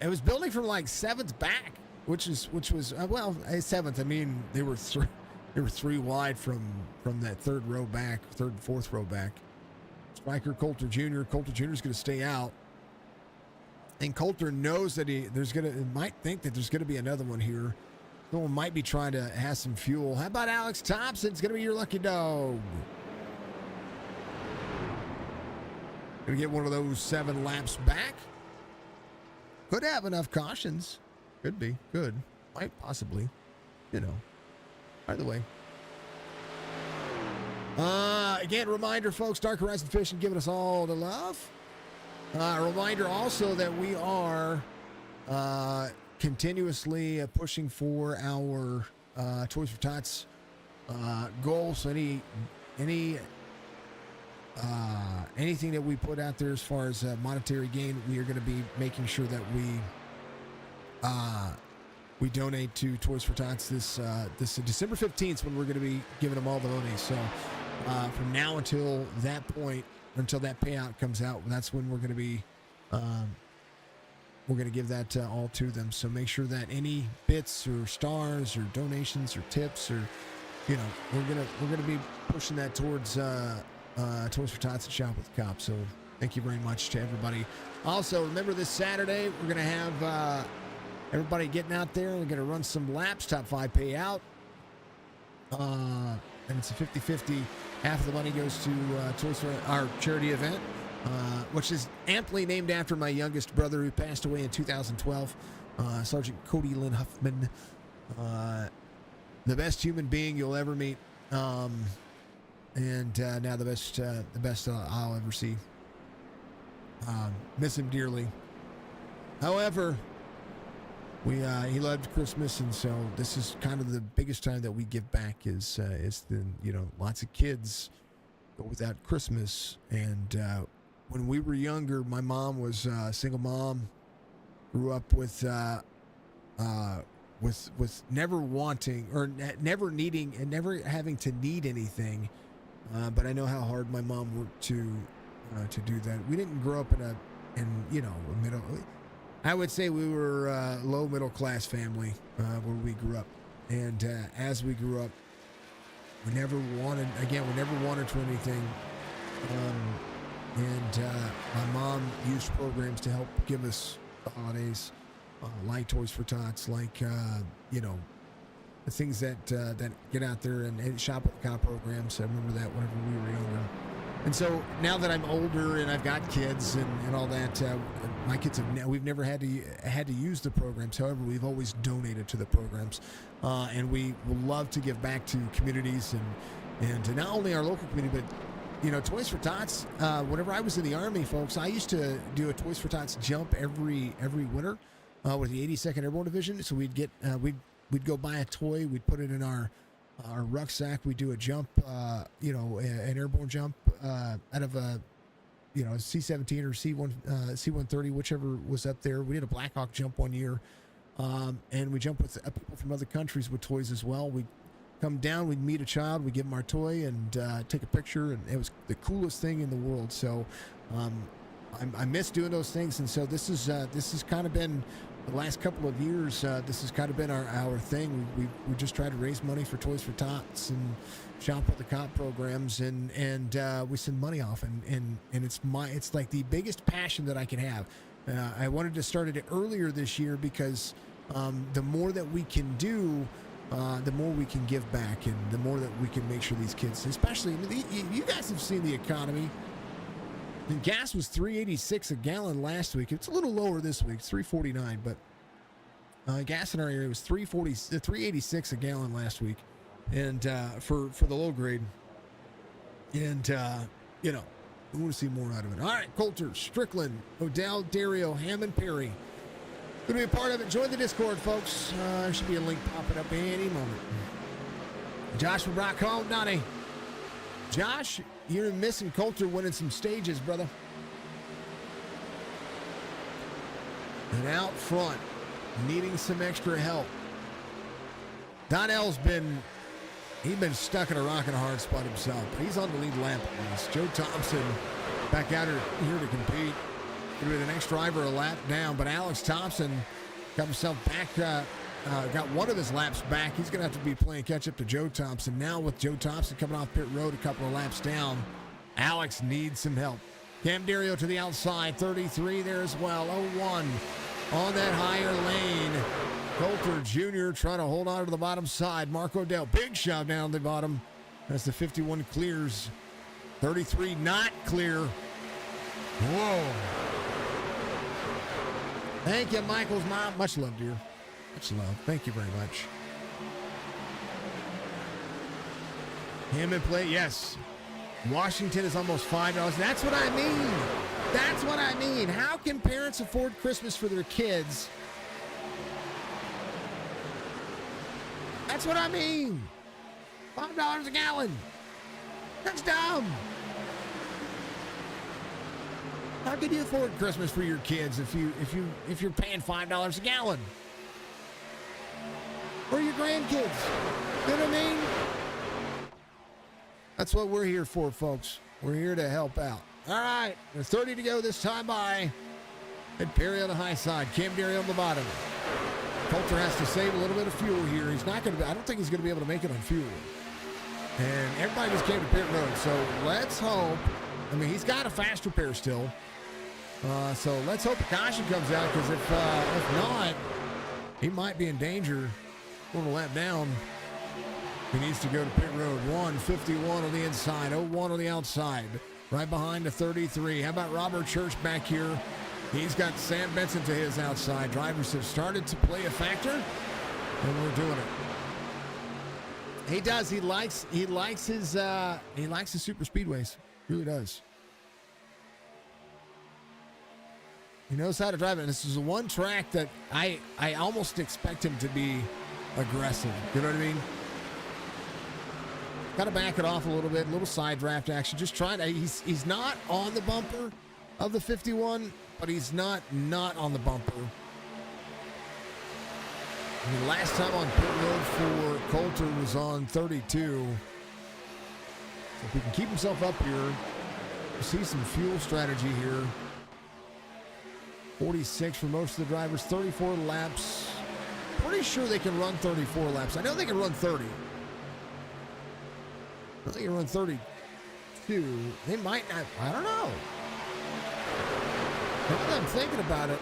It was building from like 7th back, which was well, 7th. I mean, they were 3 wide from that 3rd row back, 3rd and 4th row back. Striker Coulter Jr. Coulter Jr. is going to stay out, and Coulter knows that might think that there's going to be another one here. Someone might be trying to have some fuel. How about Alex Thompson? It's going to be your lucky dog. Gonna get one of those 7 laps back. Could have enough cautions. Could be. Could. Might possibly. You know. Either way. Again, reminder, folks, Dark Horizon Fishing giving us all the love. A reminder also that we are continuously pushing for our Toys for Tots goal. So anything that we put out there as far as monetary gain, we are going to be making sure that we donate to Toys for Tots this December 15th when we're going to be giving them all the money. So from now until that point, until that payout comes out, that's when we're going to be give that all to them. So make sure that any bits or stars or donations or tips or we're gonna be pushing that towards Toys for Tots and Shop with the Cops. So thank you very much to everybody. Also, remember this Saturday, we're going to have everybody getting out there and we're going to run some laps, top 5 payout. And it's a 50-50. Half of the money goes to Toys for our charity event, which is amply named after my youngest brother who passed away in 2012, Sergeant Cody Lynn Huffman. The best human being you'll ever meet. And now the best I'll ever see. Miss him dearly. However, he loved Christmas, and so this is kind of the biggest time that we give back. Is the lots of kids go without Christmas. And when we were younger, my mom was a single mom, grew up with never wanting or never needing and never having to need anything. But I know how hard my mom worked to do that. We didn't grow up in a middle. I would say we were a low middle class family where we grew up, and as we grew up, we never wanted for anything. My mom used programs to help give us the holidays, like Toys for Tots, like the things that get out there and shop at the cop programs. I remember that whenever we were younger. And so now that I'm older and I've got kids and all that, my kids we've never had to use the programs. However, we've always donated to the programs, and we will love to give back to communities and not only our local community, but Toys for Tots. Whenever I was in the Army, folks, I used to do a Toys for Tots jump every winter with the 82nd Airborne Division. So we'd we'd go buy a toy, we'd put it in our rucksack, we'd do a jump, an airborne jump out of a C-17 or C-130, whichever was up there. We did a Black Hawk jump one year, and we jumped with people from other countries with toys as well. We'd come down, we'd meet a child, we'd give them our toy and take a picture, and it was the coolest thing in the world. So I miss doing those things, and so this has kind of been the last couple of years. This has kind of been our thing. We just try to raise money for Toys for Tots and shop with the cop programs, and we send money off, and it's like the biggest passion that I can have. I wanted to start it earlier this year because the more that we can do, the more we can give back, and the more that we can make sure these kids, especially, you guys have seen the economy. And gas was $3.86 a gallon last week. It's a little lower this week. It's $3.49, but gas in our area was $3.86 a gallon last week, and for the low grade. And we want to see more out of it. All right, Coulter, Strickland, Odell, Dario, Hammond, Perry. Going to be a part of it. Join the Discord, folks. There should be a link popping up any moment. Josh from Rock Home, Donnie. Josh, you're missing Coulter winning some stages, brother. And out front, needing some extra help. Donnell's been stuck in a rock and a hard spot himself, but he's on the lead lap at least. Joe Thompson back out here to compete. Going to be the next driver a lap down, but Alex Thompson got himself back, got one of his laps back. He's going to have to be playing catch up to Joe Thompson. Now with Joe Thompson coming off pit road a couple of laps down, Alex needs some help. Cam Dario to the outside, 33 there as well. 01 on that higher lane. Coulter Jr. trying to hold on to the bottom side. Mark Odell, big shove down the bottom. As the 51 clears. 33 not clear. Whoa. Thank you, Michael's mom. Much love, dear. Much love. Thank you very much. Him in play, yes. Washington is almost $5. That's what I mean. That's what I mean. How can parents afford Christmas for their kids? That's what I mean. $5 a gallon. That's dumb. How can you afford Christmas for your kids if you're paying $5 a gallon? Or your grandkids? You know what I mean? That's what we're here for, folks. We're here to help out. All right, there's 30 to go this time by. And Perry on the high side. Cam Derry on the bottom. Coulter has to save a little bit of fuel here. He's not going to. I don't think he's going to be able to make it on fuel. And everybody just came to pit road. So let's hope. I mean, he's got a fast repair still. So let's hope a caution comes out, because if not, he might be in danger. Going to lap down. He needs to go to pit road. 151 on the inside, 01 on the outside. Right behind the 33. How about Robert Church back here? He's got Sam Benson to his outside. Drivers have started to play a factor, and we're doing it. He does. He likes his super speedways. He really does. He knows how to drive it. And this is the one track that I almost expect him to be aggressive. You know what I mean? Got to back it off a little bit, a little side draft action. Just trying to, he's not on the bumper of the 51, but he's not on the bumper. I mean, last time on pit road for Coulter was on 32. So if he can keep himself up here, we'll see some fuel strategy here. 46 for most of the drivers, 34 laps. Pretty sure they can run 34 laps. I know they can run 30. I think they can run 32. They might not. I don't know. Now that I'm thinking about it,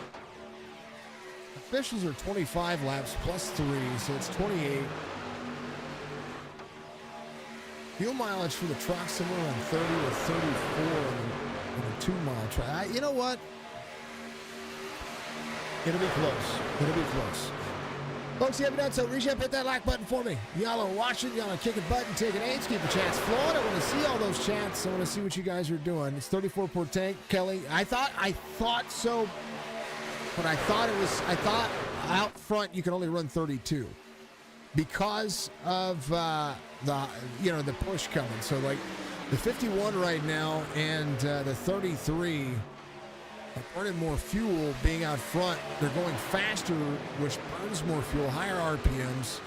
officials are 25 laps plus 3, so it's 28. Fuel mileage for the truck somewhere around 30 or 34 in a 2-mile track. You know what? It'll be close. It'll be close. Folks, you haven't done so, reach up, hit that like button for me. Y'all are watching, y'all are kicking butt and taking aids, keep the chats flowing. I want to see all those chats. I want to see what you guys are doing. It's 34 per tank, Kelly. I thought so, but I thought out front you can only run 32 because of the push coming. So like the 51 right now and the 33 are burning more fuel being out front. They're going faster, which burns more fuel, higher RPMs.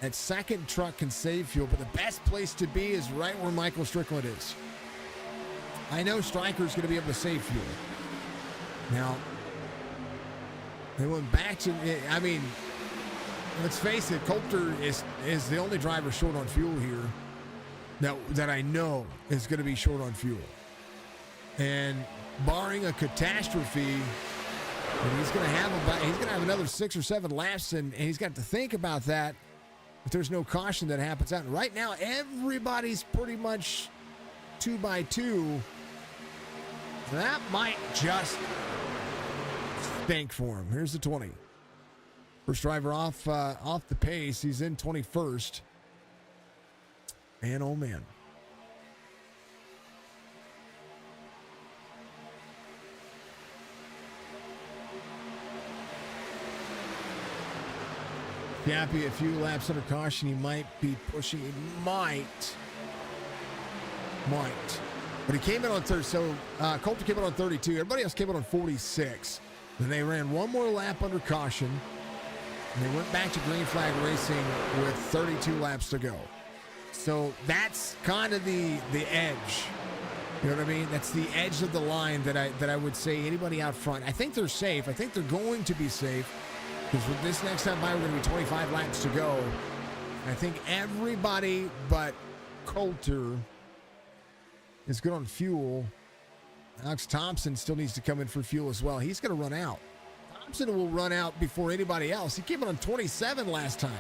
That second truck can save fuel, but the best place to be is right where Michael Strickland is. I know Stryker's going to be able to save fuel. Now, they went back to, I mean, let's face it, Coulter is the only driver short on fuel here that I know is going to be short on fuel. And barring a catastrophe, he's going to have another 6 or 7 laps, and he's got to think about that if there's no caution that happens out. And right now, everybody's pretty much 2x2. That might just stink for him. Here's the 20. First driver off the pace. He's in 21st. And oh man. Gappy a few laps under caution. He might be pushing. He might. But he came in on third. So Coulter came in on 32. Everybody else came in on 46. Then they ran one more lap under caution. And they went back to green flag racing with 32 laps to go. So that's kind of the edge. You know what I mean? That's the edge of the line that I would say anybody out front. I think they're safe. I think they're going to be safe. Because with this next time by, we're going to be 25 laps to go. And I think everybody but Coulter is good on fuel. Alex Thompson still needs to come in for fuel as well. He's going to run out. Thompson will run out before anybody else. He came in on 27 last time.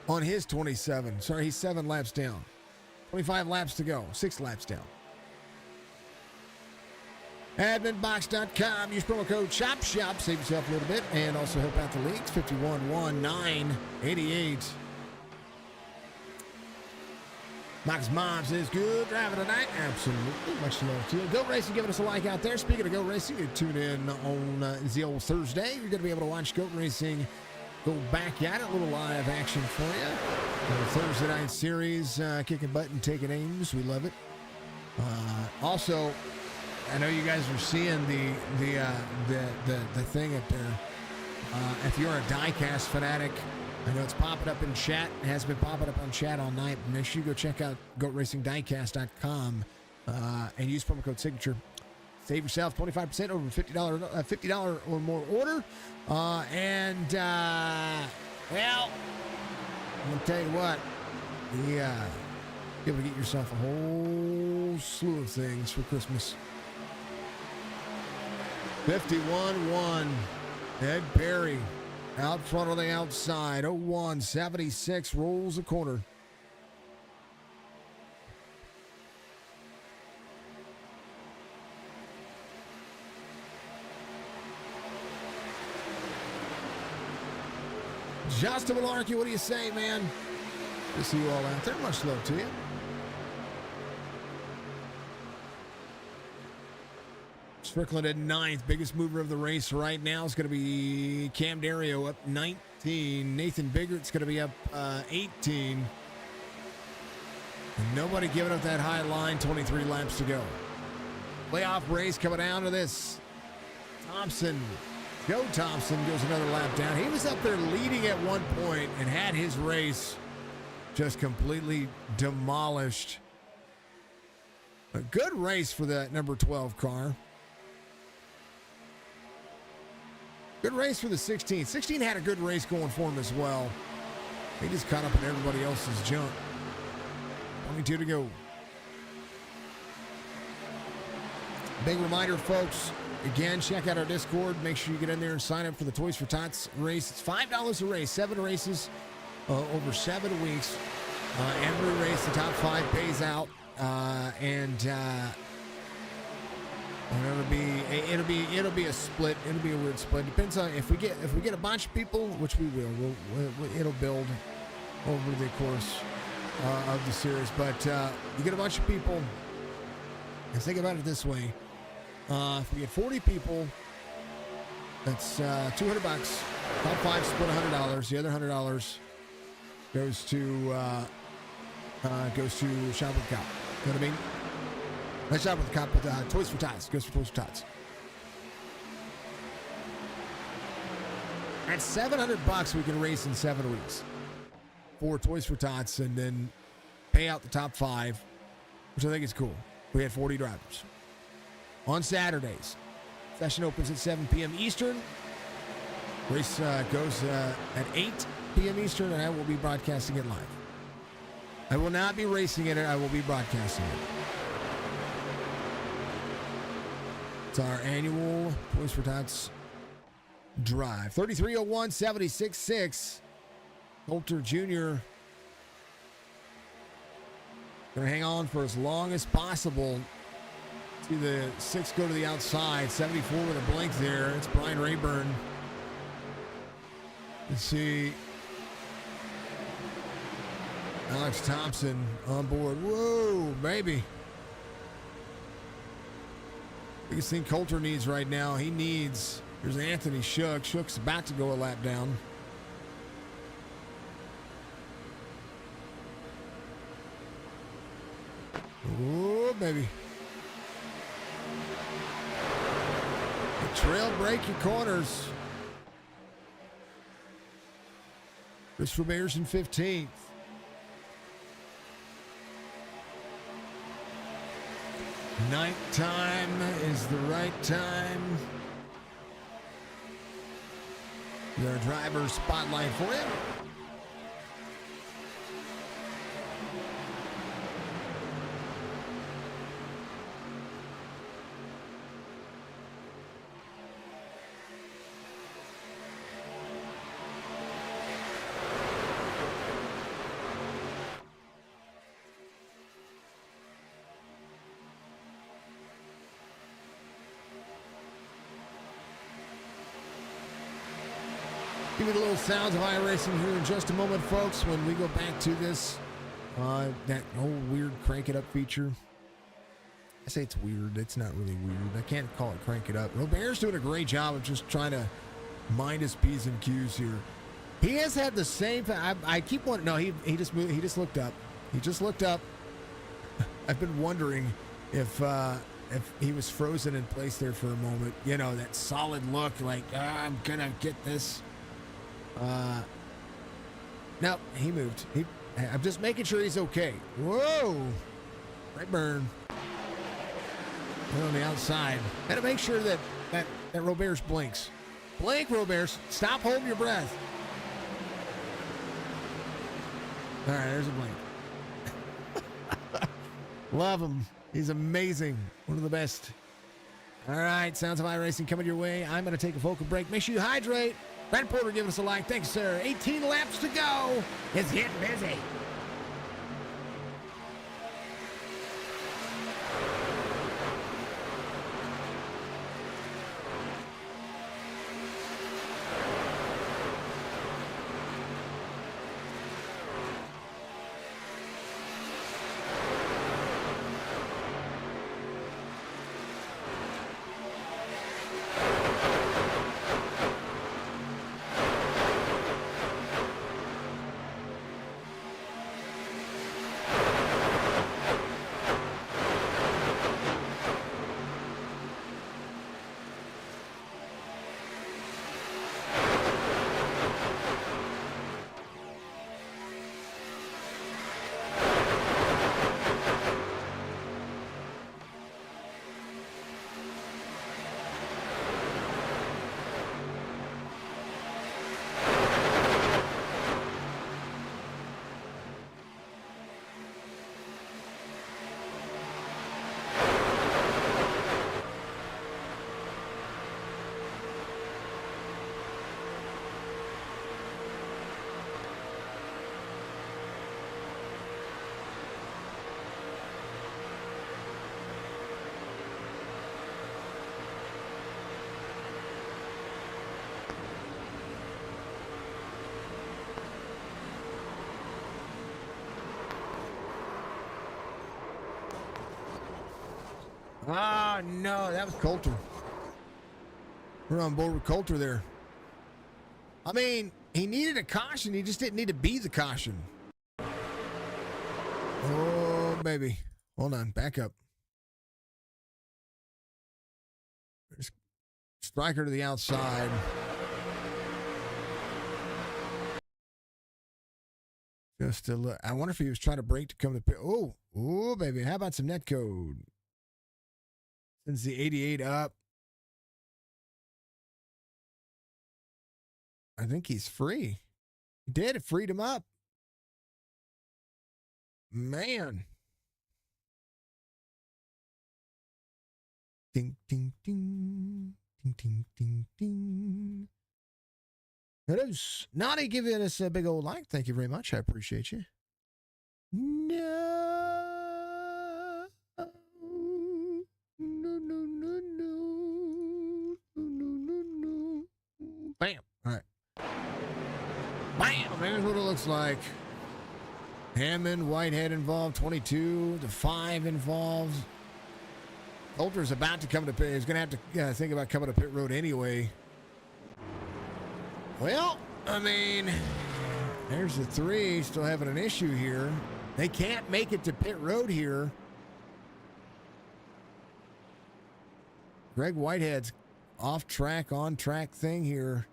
On his 27. Sorry, he's 7 laps down. 25 laps to go. 6 laps down. Adminbox.com. Use promo code SHOP. Save yourself a little bit and also help out the leagues. 511988. Mike's mom says, good driving tonight. Absolutely. Much love to you. Go Racing, giving us a like out there. Speaking of Go Racing, you tune in on the old Thursday. You're going to be able to watch Go Racing go back at it. A little live action for you. Thursday night series, kicking butt and taking aims. We love it. Also, I know you guys are seeing the thing up there. If you're a diecast fanatic, I know it's popping up in chat. It has been popping up on chat all night. Make sure you go check out GoatRacingDiecast.com and use promo code signature. Save yourself 25% over $50 or more order. Well, I'm going to tell you what. Yeah. You're able to get yourself a whole slew of things for Christmas. 51-1. Ed Perry out front on the outside. 01, 76 rolls a corner. Justin Malarkey, what do you say, man? Good to see you all out there. Much love to you. Strickland at 9th. Biggest mover of the race right now is going to be Cam Dario up 19. Nathan Biggert's going to be up 18. And nobody giving up that high line. 23 laps to go. Playoff race coming down to this. Thompson, Joe Thompson goes another lap down. He was up there leading at one point and had his race just completely demolished. A good race for that number 12 car. Good race for the 16. 16 had a good race going for him as well. He just caught up in everybody else's junk. 22 to go. Big reminder, folks. Again, check out our Discord. Make sure you get in there and sign up for the Toys for Tots race. It's $5 a race, 7 races over 7 weeks. Every race, the top 5 pays out. It'll be a split. It'll be a weird split. Depends on if we get a bunch of people, which we will. It'll build over the course of the series. But you get a bunch of people. And think about it this way: if we get 40 people, that's $200. Top 5 split $100. The other $100 goes to Shop with the Cop. You know what I mean? Not Shop with the Cop, but Toys for Tots. Goes for Toys for Tots. At $700, we can race in 7 weeks for Toys for Tots, and then pay out the top 5, which I think is cool. We had 40 drivers. On Saturdays, session opens at 7 p.m. Eastern. Race goes at 8 p.m. Eastern, and I will be broadcasting it live. I will not be racing in it. I will be broadcasting it. It's our annual Toys for Tots drive. 3301-76-6. Coulter Jr. Gonna hang on for as long as possible. See the 6 go to the outside. 74 with a blank there. It's Brian Rayburn. Let's see. Alex Thompson on board. Whoa, baby. Biggest thing Coulter needs right now, here's Anthony Shook. Shook's about to go a lap down. Oh, baby. The trail break your corners. Christopher Mayer's in 15th. Night time is the right time. Their driver spotlight for you. Give it a little sounds of iRacing here in just a moment, folks, when we go back to this. That old weird crank it up feature. I say it's weird. It's not really weird. I can't call it crank it up. Robert's doing a great job of just trying to mind his P's and Q's here. He has had the same thing. I keep wondering. No, he just moved. He just looked up. He just looked up. I've been wondering if he was frozen in place there for a moment. You know, that solid look like, I'm going to get this. No, he moved. I'm just making sure he's okay. Whoa! Right burn. On the outside. Gotta make sure that Roberts blinks. Blink, Roberts. Stop holding your breath. All right, there's a blink. Love him. He's amazing. One of the best. All right, Sounds of iRacing coming your way. I'm going to take a vocal break. Make sure you hydrate. Brad Porter giving us a like. Thanks, sir. 18 laps to go. It's getting busy. Ah, no, that was Coulter. We're on board with Coulter there. I mean, he needed a caution. He just didn't need to be the caution. Oh, baby. Hold on. Back up. There's Striker to the outside. Just a look. I wonder if he was trying to break to come to pit. Oh, baby. How about some net code? Sends the 88 up. I think he's free. He did. It freed him up. Man. Ding, ding, ding. Ding, ding, ding, ding. It is Naughty giving us a big old like. Thank you very much. I appreciate you. No. No, no, no, no. No, no, no. Bam. All right. Bam. There's what it looks like. Hammond, Whitehead involved, 22. The 5 involved. Coulter's about to come to pit. He's going to have to think about coming to pit road anyway. Well, I mean, there's the 3 still having an issue here. They can't make it to pit road here. Greg Whitehead's off track, on track thing here.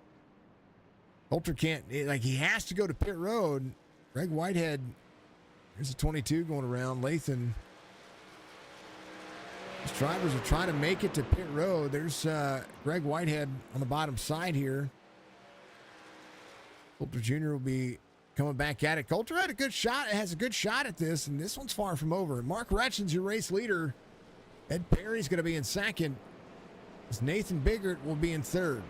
Coulter can't, he has to go to pit road. Greg Whitehead, there's a 22 going around. Lathan. These drivers are trying to make it to pit road. There's Greg Whitehead on the bottom side here. Coulter Jr. will be coming back at it. Coulter had a good shot. Has a good shot at this, and this one's far from over. Mark Retchen's your race leader. Ed Perry's going to be in second. As Nathan Biggert will be in third.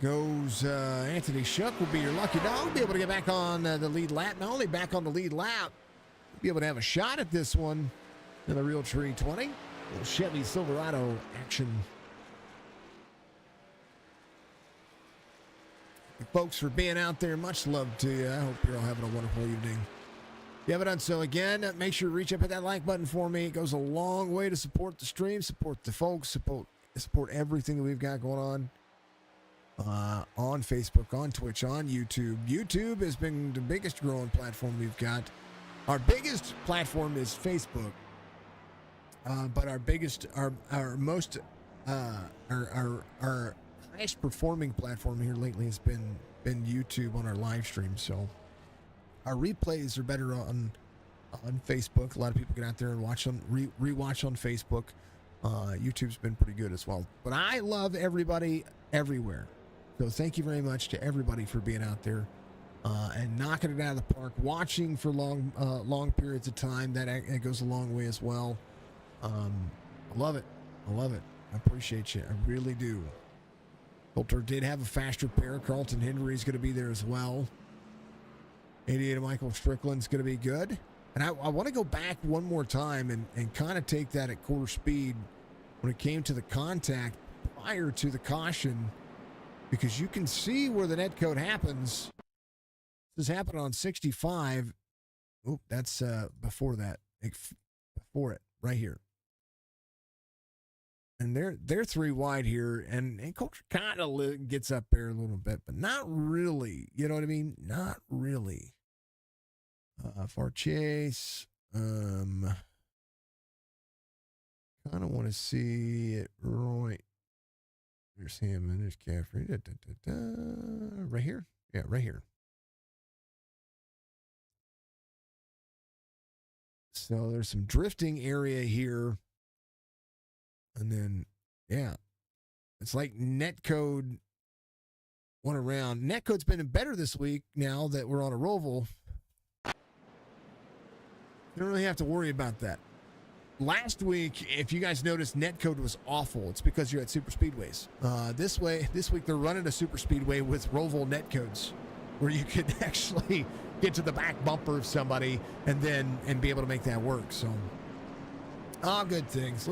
Goes Anthony Shuck will be your lucky dog. Be able to get back on the lead lap. Not only back on the lead lap, be able to have a shot at this one in the Real Tree 20. Little Chevy Silverado action. Folks, for being out there, much love to you. I hope you're all having a wonderful evening. If you haven't done so again, make sure to reach up, hit that like button for me. It goes a long way to support the stream, support the folks, support everything that we've got going on. On Facebook, on Twitch, on YouTube. YouTube has been the biggest growing platform we've got. Our biggest platform is Facebook, but our highest performing platform here lately has been YouTube on our live stream. So our replays are better on Facebook. A lot of people get out there and watch them, rewatch on Facebook. YouTube's been pretty good as well. But I love everybody everywhere. So thank you very much to everybody for being out there and knocking it out of the park, watching for long periods of time. That goes a long way as well. I love it. I love it. I appreciate you. I really do. Coulter did have a fast repair. Carlton Henry's going to be there as well. 88 Michael Strickland's going to be good. And I want to go back one more time and kind of take that at quarter speed when it came to the contact prior to the caution, because you can see where the net code happens. This happened on 65. Oh, that's before that. Before it, right here. And they're 3 wide here, and Coulter kind of gets up there a little bit, but not really. You know what I mean? Not really. Far chase. Kind of want to see it right. There's him and there's Caffrey. Right here? Yeah, right here. So there's some drifting area here. And then, yeah, it's like netcode went around. Netcode's been better this week now that we're on a Roval. You don't really have to worry about that. Last week, if you guys noticed, netcode was awful. It's because you're at Super Speedways. This week they're running a Super Speedway with Roval netcodes, where you could actually get to the back bumper of somebody and be able to make that work. So, all good things.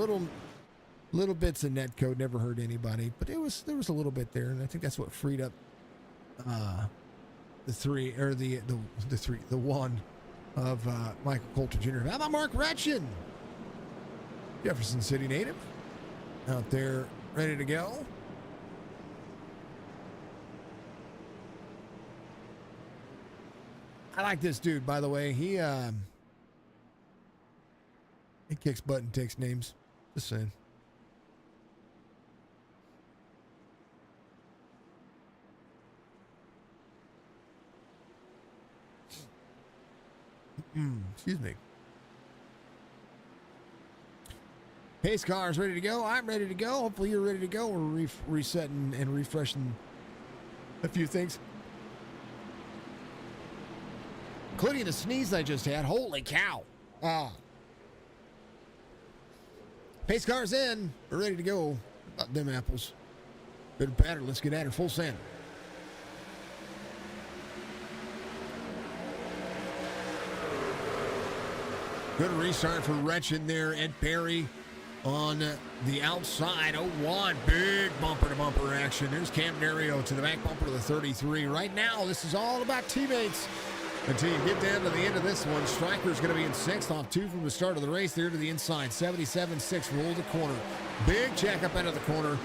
Little bits of netcode never hurt anybody, but there was a little bit there, and I think that's what freed up the 1 of Michael Coulter Jr. How about Mark Retchin? Jefferson City native. Out there, ready to go. I like this dude, by the way. He kicks butt and takes names. Just saying. Excuse me. Pace car's ready to go. I'm ready to go. Hopefully you're ready to go. We're resetting and refreshing a few things, including the sneeze I just had. Holy cow. Pace car's in. We're ready to go. About them apples. Good pattern. Let's get at her. Full send. Good restart for Retchin there. Ed Perry on the outside. 0-1. Big bumper-to-bumper action. There's Cam Dario to the back bumper of the 33. Right now, this is all about teammates. Until you get down to the end of this one, Stryker's going to be in sixth off two from the start of the race there to the inside. 77-6, roll the corner. Big check up out of the corner.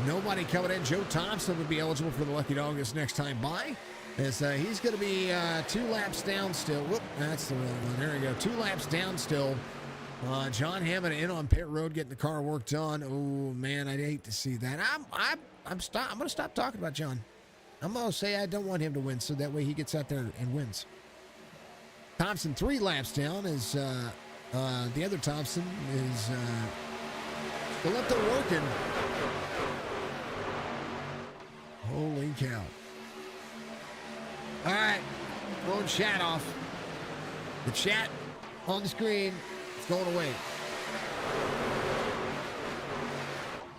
Nobody coming in. Joe Thompson would be eligible for the Lucky Dog this next time by. As he's going to be 2 laps down still. Whoop, that's the wrong one. There we go. 2 laps down still. John Hammond in on pit road getting the car worked on. Oh, man, I'd hate to see that. I'm going to stop talking about John. I'm going to say I don't want him to win, so that way he gets out there and wins. Thompson 3 laps down as the other Thompson is still up there working. Holy cow. All right, throwing chat off. The chat on the screen is going away.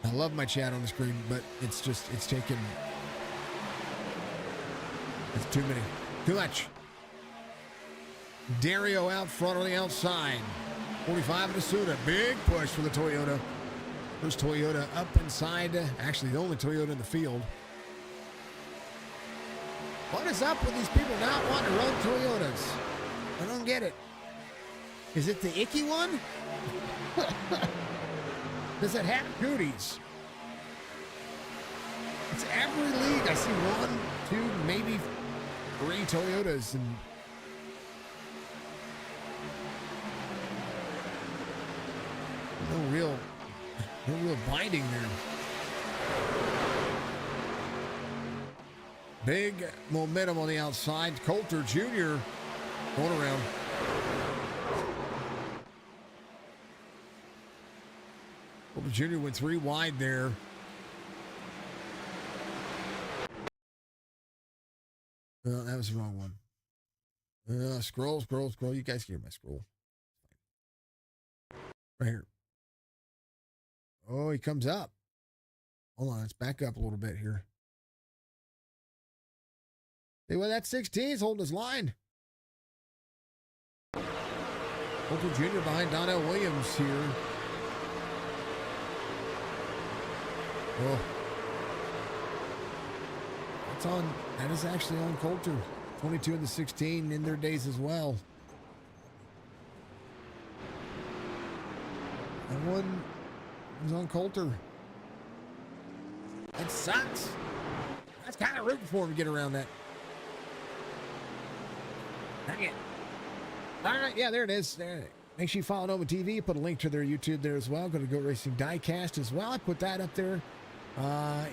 I love my chat on the screen, but it's taken. It's too many. Too much. Dario out front on the outside. 45 and Asuna. Big push for the Toyota. First Toyota up inside. Actually, the only Toyota in the field. What is up with these people not wanting to run Toyotas? I don't get it. Is it the icky one? Does it have cooties? It's every league. I see 1, 2, maybe 3 Toyotas, and no real binding there. Big momentum on the outside. Coulter Jr. going around. Coulter Jr. went 3 wide there. That was the wrong one. Scroll. You guys can hear my scroll. Right here. Oh, he comes up. Hold on, let's back up a little bit here. See, well, that 16 is holding his line. Coulter Jr. behind Donnell Williams here. Oh. That is actually on Coulter. 22 and the 16 in their days as well. That one was on Coulter. That sucks. That's kind of rooting for him to get around that. Dang it. All right, yeah, there it is. There. Make sure you follow Nova TV. Put a link to their YouTube there as well. Go to Go Racing Diecast as well. I put that up there.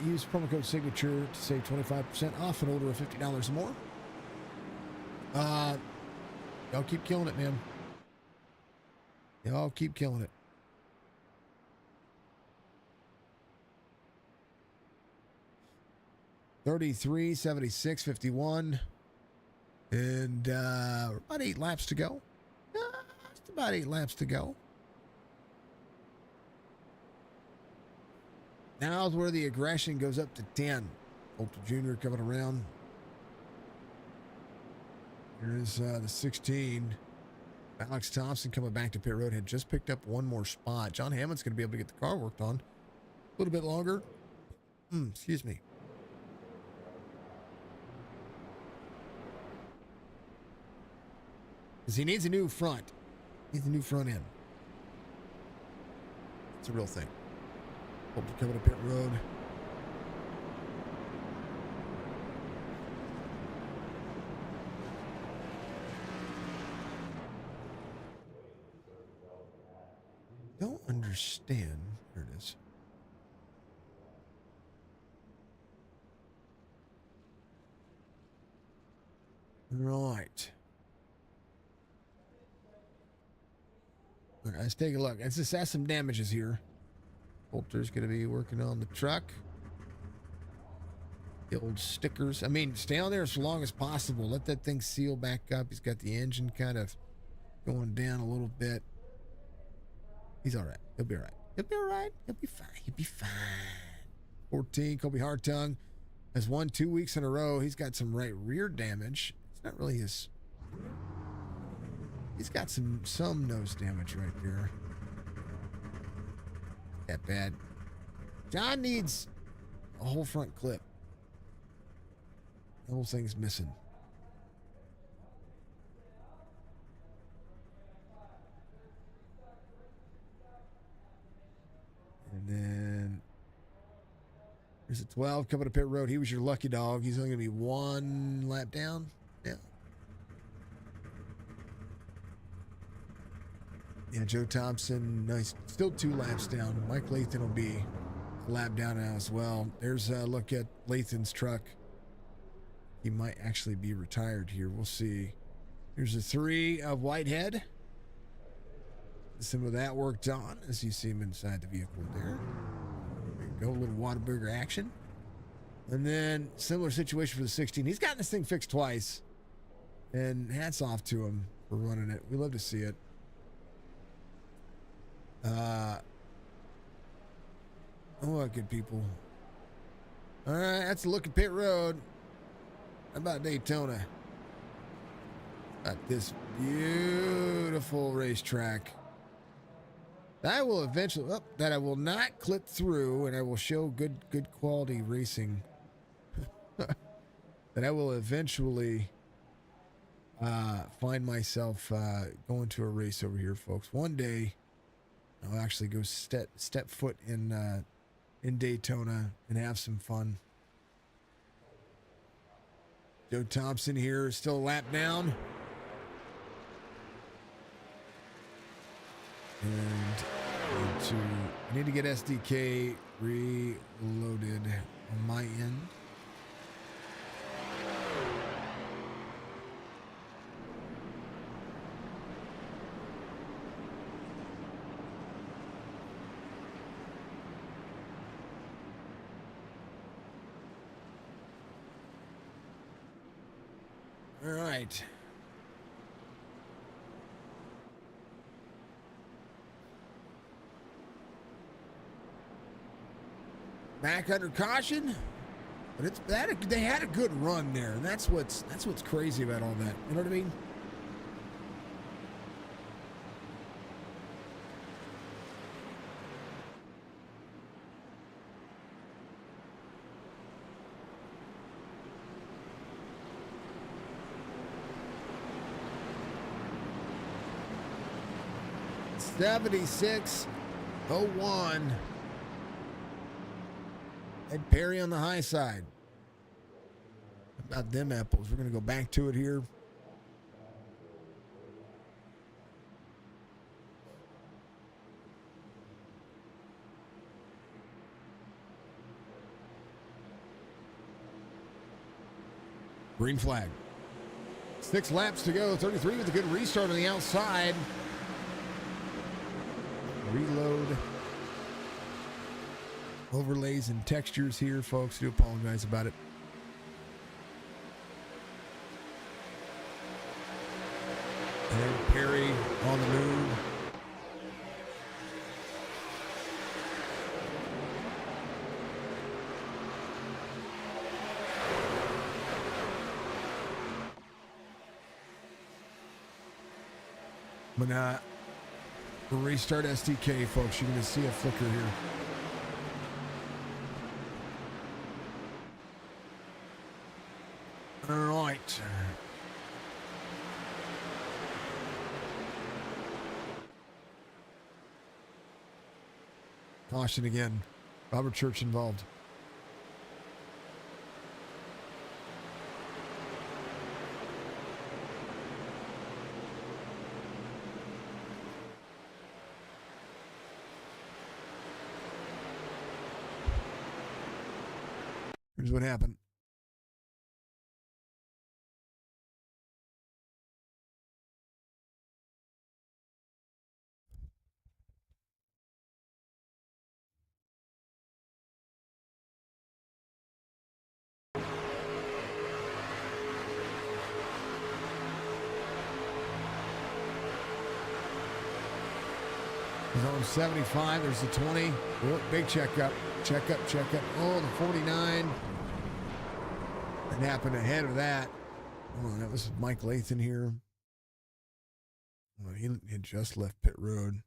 Use promo code signature to save 25% off an order of $50 or more. Y'all keep killing it, man. Y'all keep killing it. $33, $76, $51. And about 8 laps to go. Just about 8 laps to go. Now's where the aggression goes up to 10. Coulter Jr. coming around. Here's the 16. Alex Thompson coming back to pit road. Had just picked up one more spot. John Hammond's going to be able to get the car worked on a little bit longer. Excuse me. Because he needs a new front. Needs a new front end. It's a real thing. Hope you're coming to pit road. Don't understand. There it is. Right. All right, let's take a look. Let's just have some damages here. Bolter's going to be working on the truck. The old stickers. I mean, stay on there as long as possible. Let that thing seal back up. He's got the engine kind of going down a little bit. He's all right. He'll be all right. He'll be all right. He'll be fine. He'll be fine. 14, Colby Hartung has won 2 weeks in a row. He's got some right rear damage. It's not really his... He's got some nose damage right there. That bad. John needs a whole front clip. The whole thing's missing. And then there's a 12 coming to pit road. He was your lucky dog. He's only going to be 1 lap down. Yeah. Yeah, Joe Thompson, nice. Still 2 laps down. Mike Lathan will be a lap down now as well. There's a look at Lathan's truck. He might actually be retired here. We'll see. Here's a 3 of Whitehead. Some of that worked on as you see him inside the vehicle there. There you go, a little Whataburger action. And then similar situation for the 16. He's gotten this thing fixed twice. And hats off to him for running it. We love to see it. Oh, good people. All right, that's a look at pit road. How about Daytona? Got this beautiful racetrack. I will eventually, that I will not clip through, and I will show good quality racing. That I will eventually find myself going to a race over here, folks. One day, I'll actually go step foot in Daytona and have some fun. Joe Thompson here, still a lap down. And I need to get SDK reloaded on my end. All right. Back under caution, but they had a good run there, and that's what's crazy about all that. You know what I mean? $76.01. Ed Perry on the high side. About them apples. We're going to go back to it here. Green flag. 6 laps to go. 33 with a good restart on the outside. Reload. Overlays and textures here, folks. Do apologize about it. And Perry on the move. When restart SDK, folks, you're going to see a flicker here. All right. Caution again. Robert Church involved. Here's what happened. Zone 75, there's the 20. Oh, big checkup. Checkup. Oh, the 49. That happened ahead of that. Oh, that was Mike Lathan here. Well, he had just left pit road.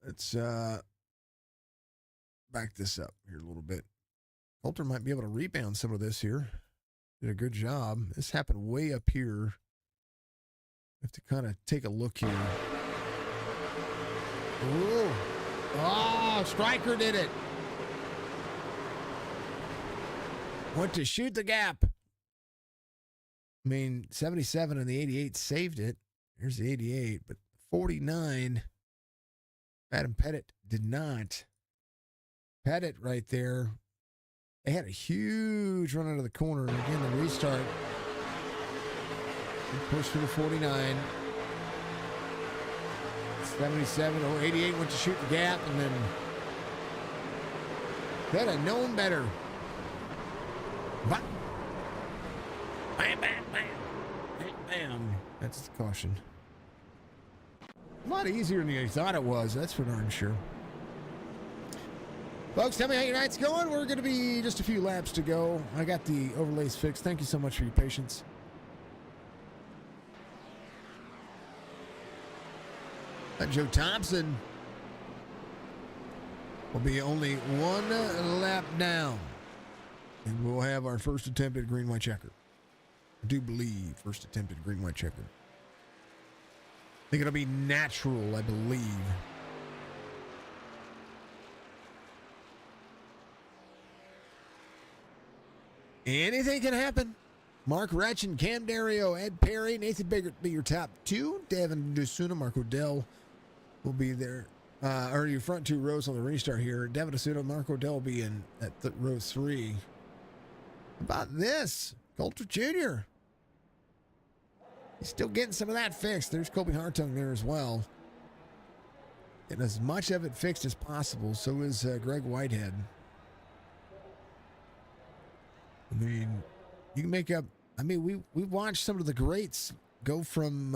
Let's back this up here a little bit. Coulter might be able to rebound some of this here. Did a good job. This happened way up here. Have to kind of take a look here. Ooh. Oh, Stryker did it. Went to shoot the gap. I mean, 77 and the 88 saved it. Here's the 88, but 49, Adam Pettit did not. Pettit right there. They had a huge run out of the corner. Again, the restart. Big push for the 49. 77, 88 went to shoot the gap, and then they'd have known better. But bam, bam, bam, bam, bam. That's the caution. A lot easier than you thought it was. That's for darn sure. Folks, tell me how your night's going. We're going to be just a few laps to go. I got the overlays fixed. Thank you so much for your patience. Joe Thompson will be only one lap down, and we'll have our first attempt at green white checker. I do believe first attempt at green white checker. I think it'll be natural, I believe. Anything can happen. Mark Retchen, Cam Dario, Ed Perry, Nathan Biggert be your top two. Devin DeSuna, Mark Odell will be there. Or your front two rows on the restart here. Devin DeSuna, Mark Odell will be in at row 3. How about this? Coulter Jr. He's still getting some of that fixed. There's Colby Hartung there as well. Getting as much of it fixed as possible. So is Greg Whitehead. I mean, you can make up. I mean, we watched some of the greats go from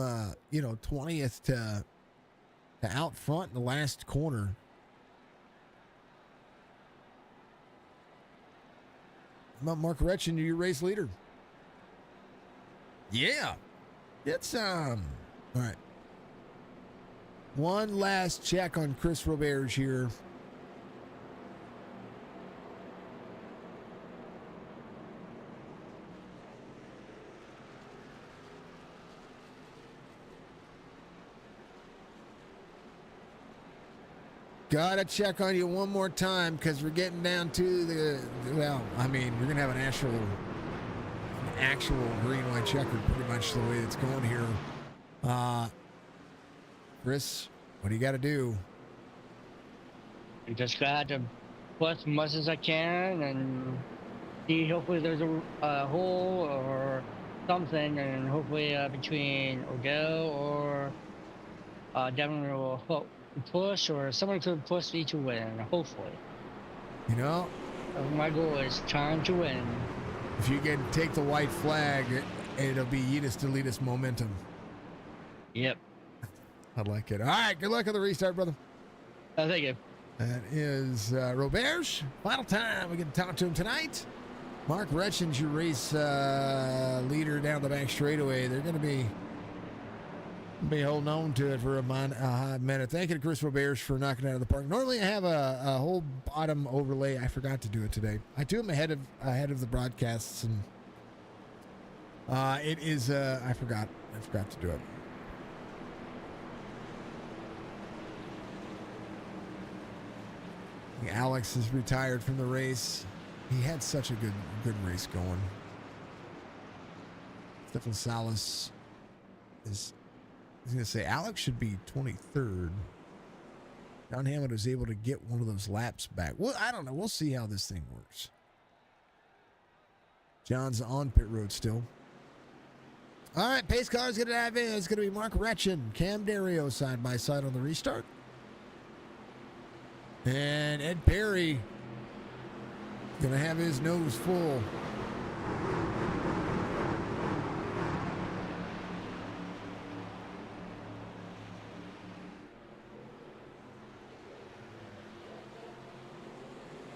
20th to out front in the last corner. How about Mark Retchen, your race leader? Yeah, it's all right. One last check on Chris Roberge here. Gotta check on you one more time because we're getting down to the, well, I mean, we're gonna have an actual green white checker pretty much the way it's going here. Chris, what do you got to do? I just got to push as much as I can and see. Hopefully, there's a hole or something, and hopefully between Odell or Devin will push, or someone could push me to win. Hopefully, my goal is trying to win. If you can take the white flag, it'll be Yeetus Deletus momentum. Yep. I like it. All right, good luck on the restart, brother. Thank you. That is Roberge. Final time. We get to talk to him tonight. Mark Retchen's your race leader down the back straightaway. They're going to be holding on to it for a minute. Thank you to Chris Roberge for knocking it out of the park. Normally I have a whole bottom overlay. I forgot to do it today. I do them ahead of the broadcasts, and it is I forgot to do it. Alex is retired from the race. He had such a good race going. Stefan Salas is, I was going to say, Alex should be 23rd. John Hammond was able to get one of those laps back. Well, I don't know. We'll see how this thing works. John's on pit road still. All right, pace car is going to have in. It's going to be Mark Retchen, Cam Dario side by side on the restart. And Ed Perry going to have his nose full.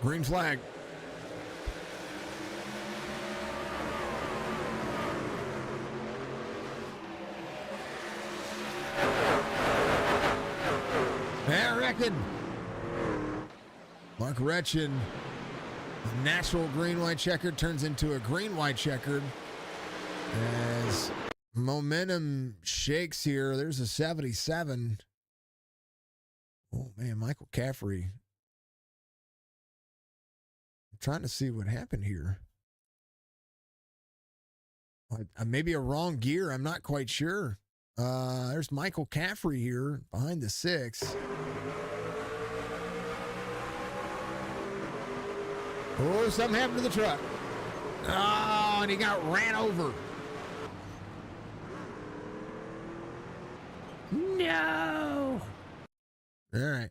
Green flag. I reckon. Mark Retchen, a natural green-white checkered turns into a green-white checkered as momentum shakes here. There's a 77. Oh, man, Michael Caffrey. I'm trying to see what happened here. Maybe a wrong gear. I'm not quite sure. There's Michael Caffrey here behind the 6. Oh, something happened to the truck. Oh, and he got ran over. No. All right.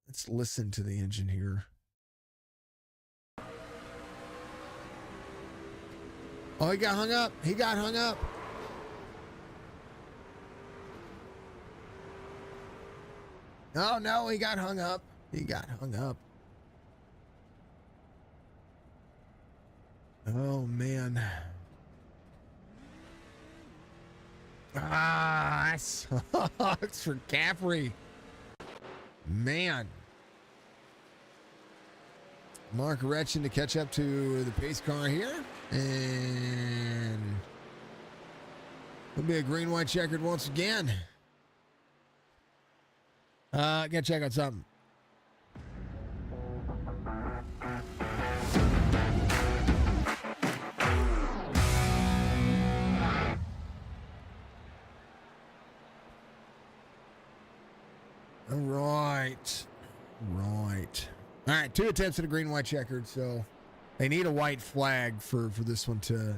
Let's listen to the engine here. Oh, he got hung up. He got hung up. Oh, no, he got hung up. He got hung up. Oh, man. Ah, that sucks for Caffrey. Man. Mark Retchen to catch up to the pace car here. And it'll be a green-white checkered once again. Gotta check out something. All right. Right. All right, 2 attempts at a green-white checkered, so they need a white flag for this one to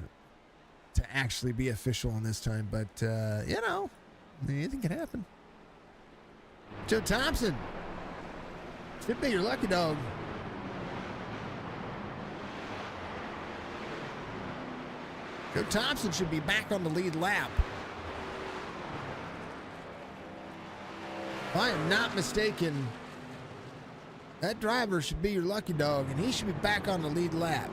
actually be official on this time. But, you know, anything can happen. Joe Thompson. Should be your lucky dog. Joe Thompson should be back on the lead lap. If I am not mistaken, that driver should be your lucky dog, and he should be back on the lead lap.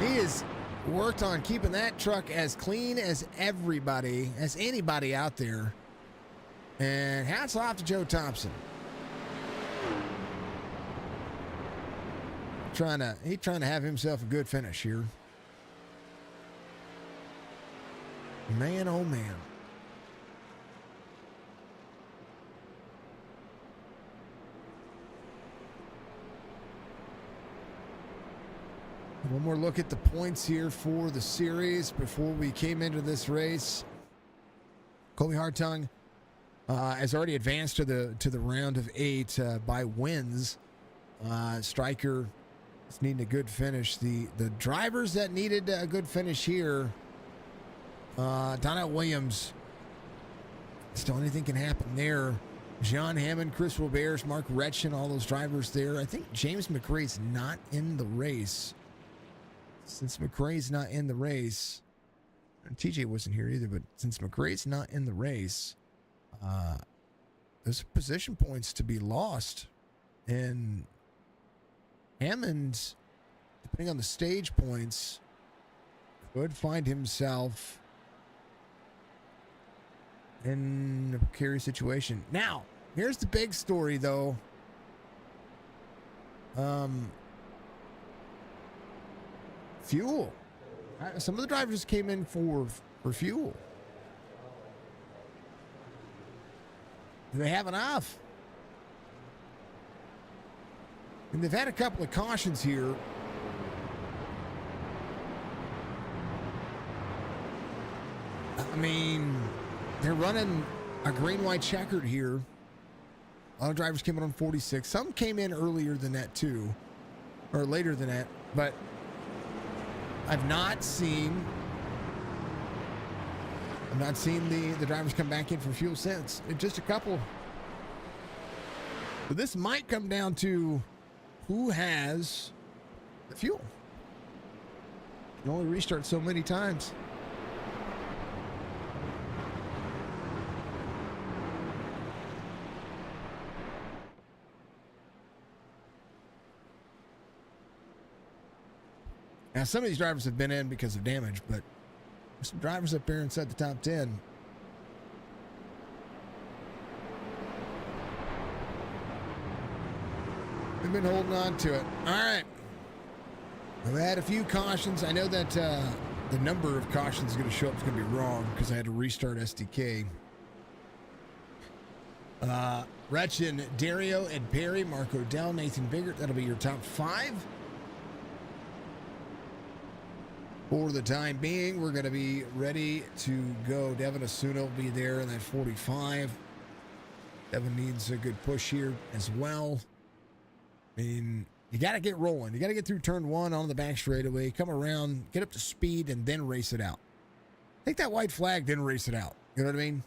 He has worked on keeping that truck as clean as anybody out there. And hats off to Joe Thompson. He's trying to have himself a good finish here. Man, oh man. One more look at the points here for the series before we came into this race. Colby Hartung has already advanced to the round of 8 by wins. Stryker is needing a good finish. The drivers that needed a good finish here, Donnell Williams. Still anything can happen there. John Hammond, Chris Roberts, Mark Retchen, all those drivers there. I think James McRae's not in the race. Since McRae's not in the race, and TJ wasn't here either, but since McRae's not in the race, there's position points to be lost. And Hammond, depending on the stage points, could find himself in a precarious situation. Now, here's the big story, though. Fuel. Some of the drivers came in for fuel. Do they have enough? And they've had a couple of cautions here. I mean, they're running a green-white checkered here. A lot of drivers came in on 46. Some came in earlier than that too, or later than that. But I've not seen the drivers come back in for fuel since. Just a couple. But this might come down to who has the fuel. You can only restart so many times. Now, some of these drivers have been in because of damage, but there's some drivers up here inside the top 10. They've been holding on to it. All right. We've had a few cautions. I know that the number of cautions is going to show up is going to be wrong because I had to restart SDK. Retchin, Dario, Ed Perry, Mark O'Dell, Nathan Biggert. That'll be your top 5. For the time being, we're going to be ready to go. Devin Asuna will be there in that 45. Devin needs a good push here as well. I mean, you got to get rolling. You got to get through turn 1 on the back straightaway, come around, get up to speed, and then race it out. Take that white flag, then race it out. You know what I mean?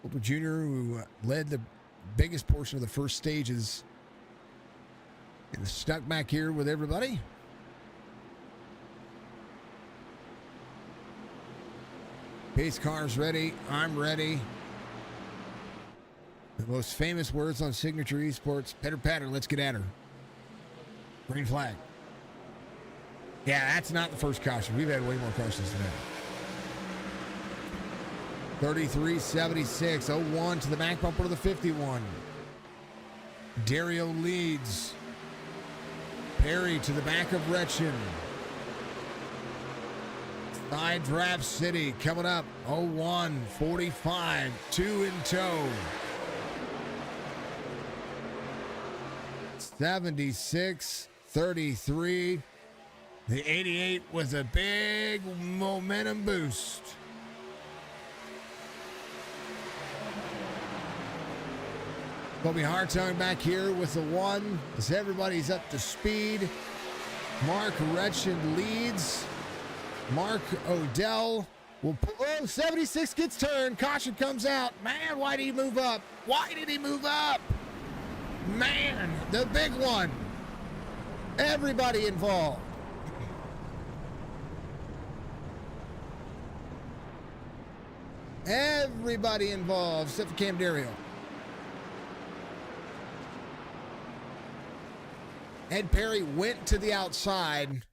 Colby Jr., who led the biggest portion of the first stages, is stuck back here with everybody. Pace car's ready. I'm ready. The most famous words on Signature Esports. Pitter patter, let's get at her. Green flag. Yeah, that's not the first caution. We've had way more cautions than that. 33.76. 01 to the back bumper of the 51. Dario leads. Perry to the back of Retchin. Side Draft City coming up. 01, 45, 2 in tow. 76, 33. The 88 was a big momentum boost. Colby Hartung back here with the 1 as everybody's up to speed. Mark Retchin leads. Mark O'Dell will pull. Oh, 76 gets turned. Caution comes out. Man, why did he move up? Why did he move up? Man, the big one. Everybody involved. Everybody involved, except for Cam Dario. Ed Perry went to the outside.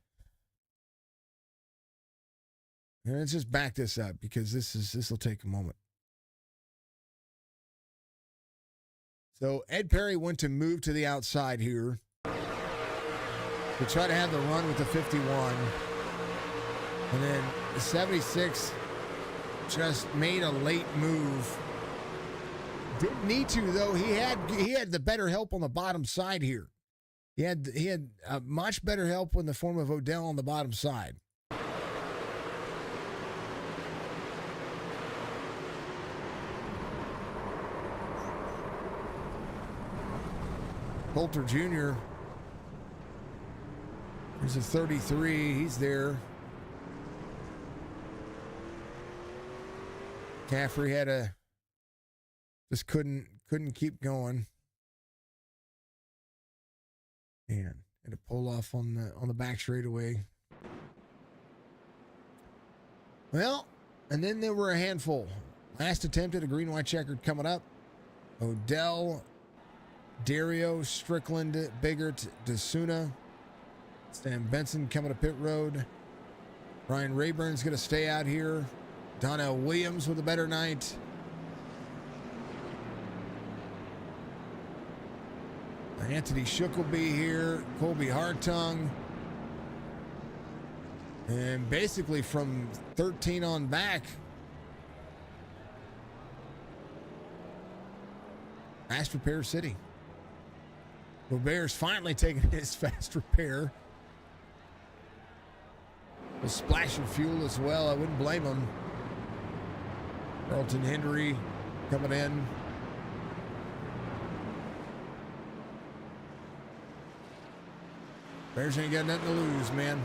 And let's just back this up because this will take a moment. So Ed Perry went to move to the outside here to try to have the run with the 51. And then the 76 just made a late move. Didn't need to, though. He had the better help on the bottom side here. He had much better help in the form of O'Dell on the bottom side. Coulter Jr. There's a 33. He's there. Caffrey just couldn't keep going. Man, had to pull off on the back straightaway. Well, and then there were a handful. Last attempt at a green-white checkered coming up. O'Dell, Dario, Strickland, Biggert, DeSuna, Stan Benson coming to pit road. Ryan Rayburn's going to stay out here. Donnell Williams with a better night. Anthony Shook will be here. Colby Hartung. And basically from 13 on back, Fast repair city. Robert's finally taking his fast repair. A splash of fuel as well. I wouldn't blame him. Carlton Henry coming in. Bears ain't got nothing to lose, man.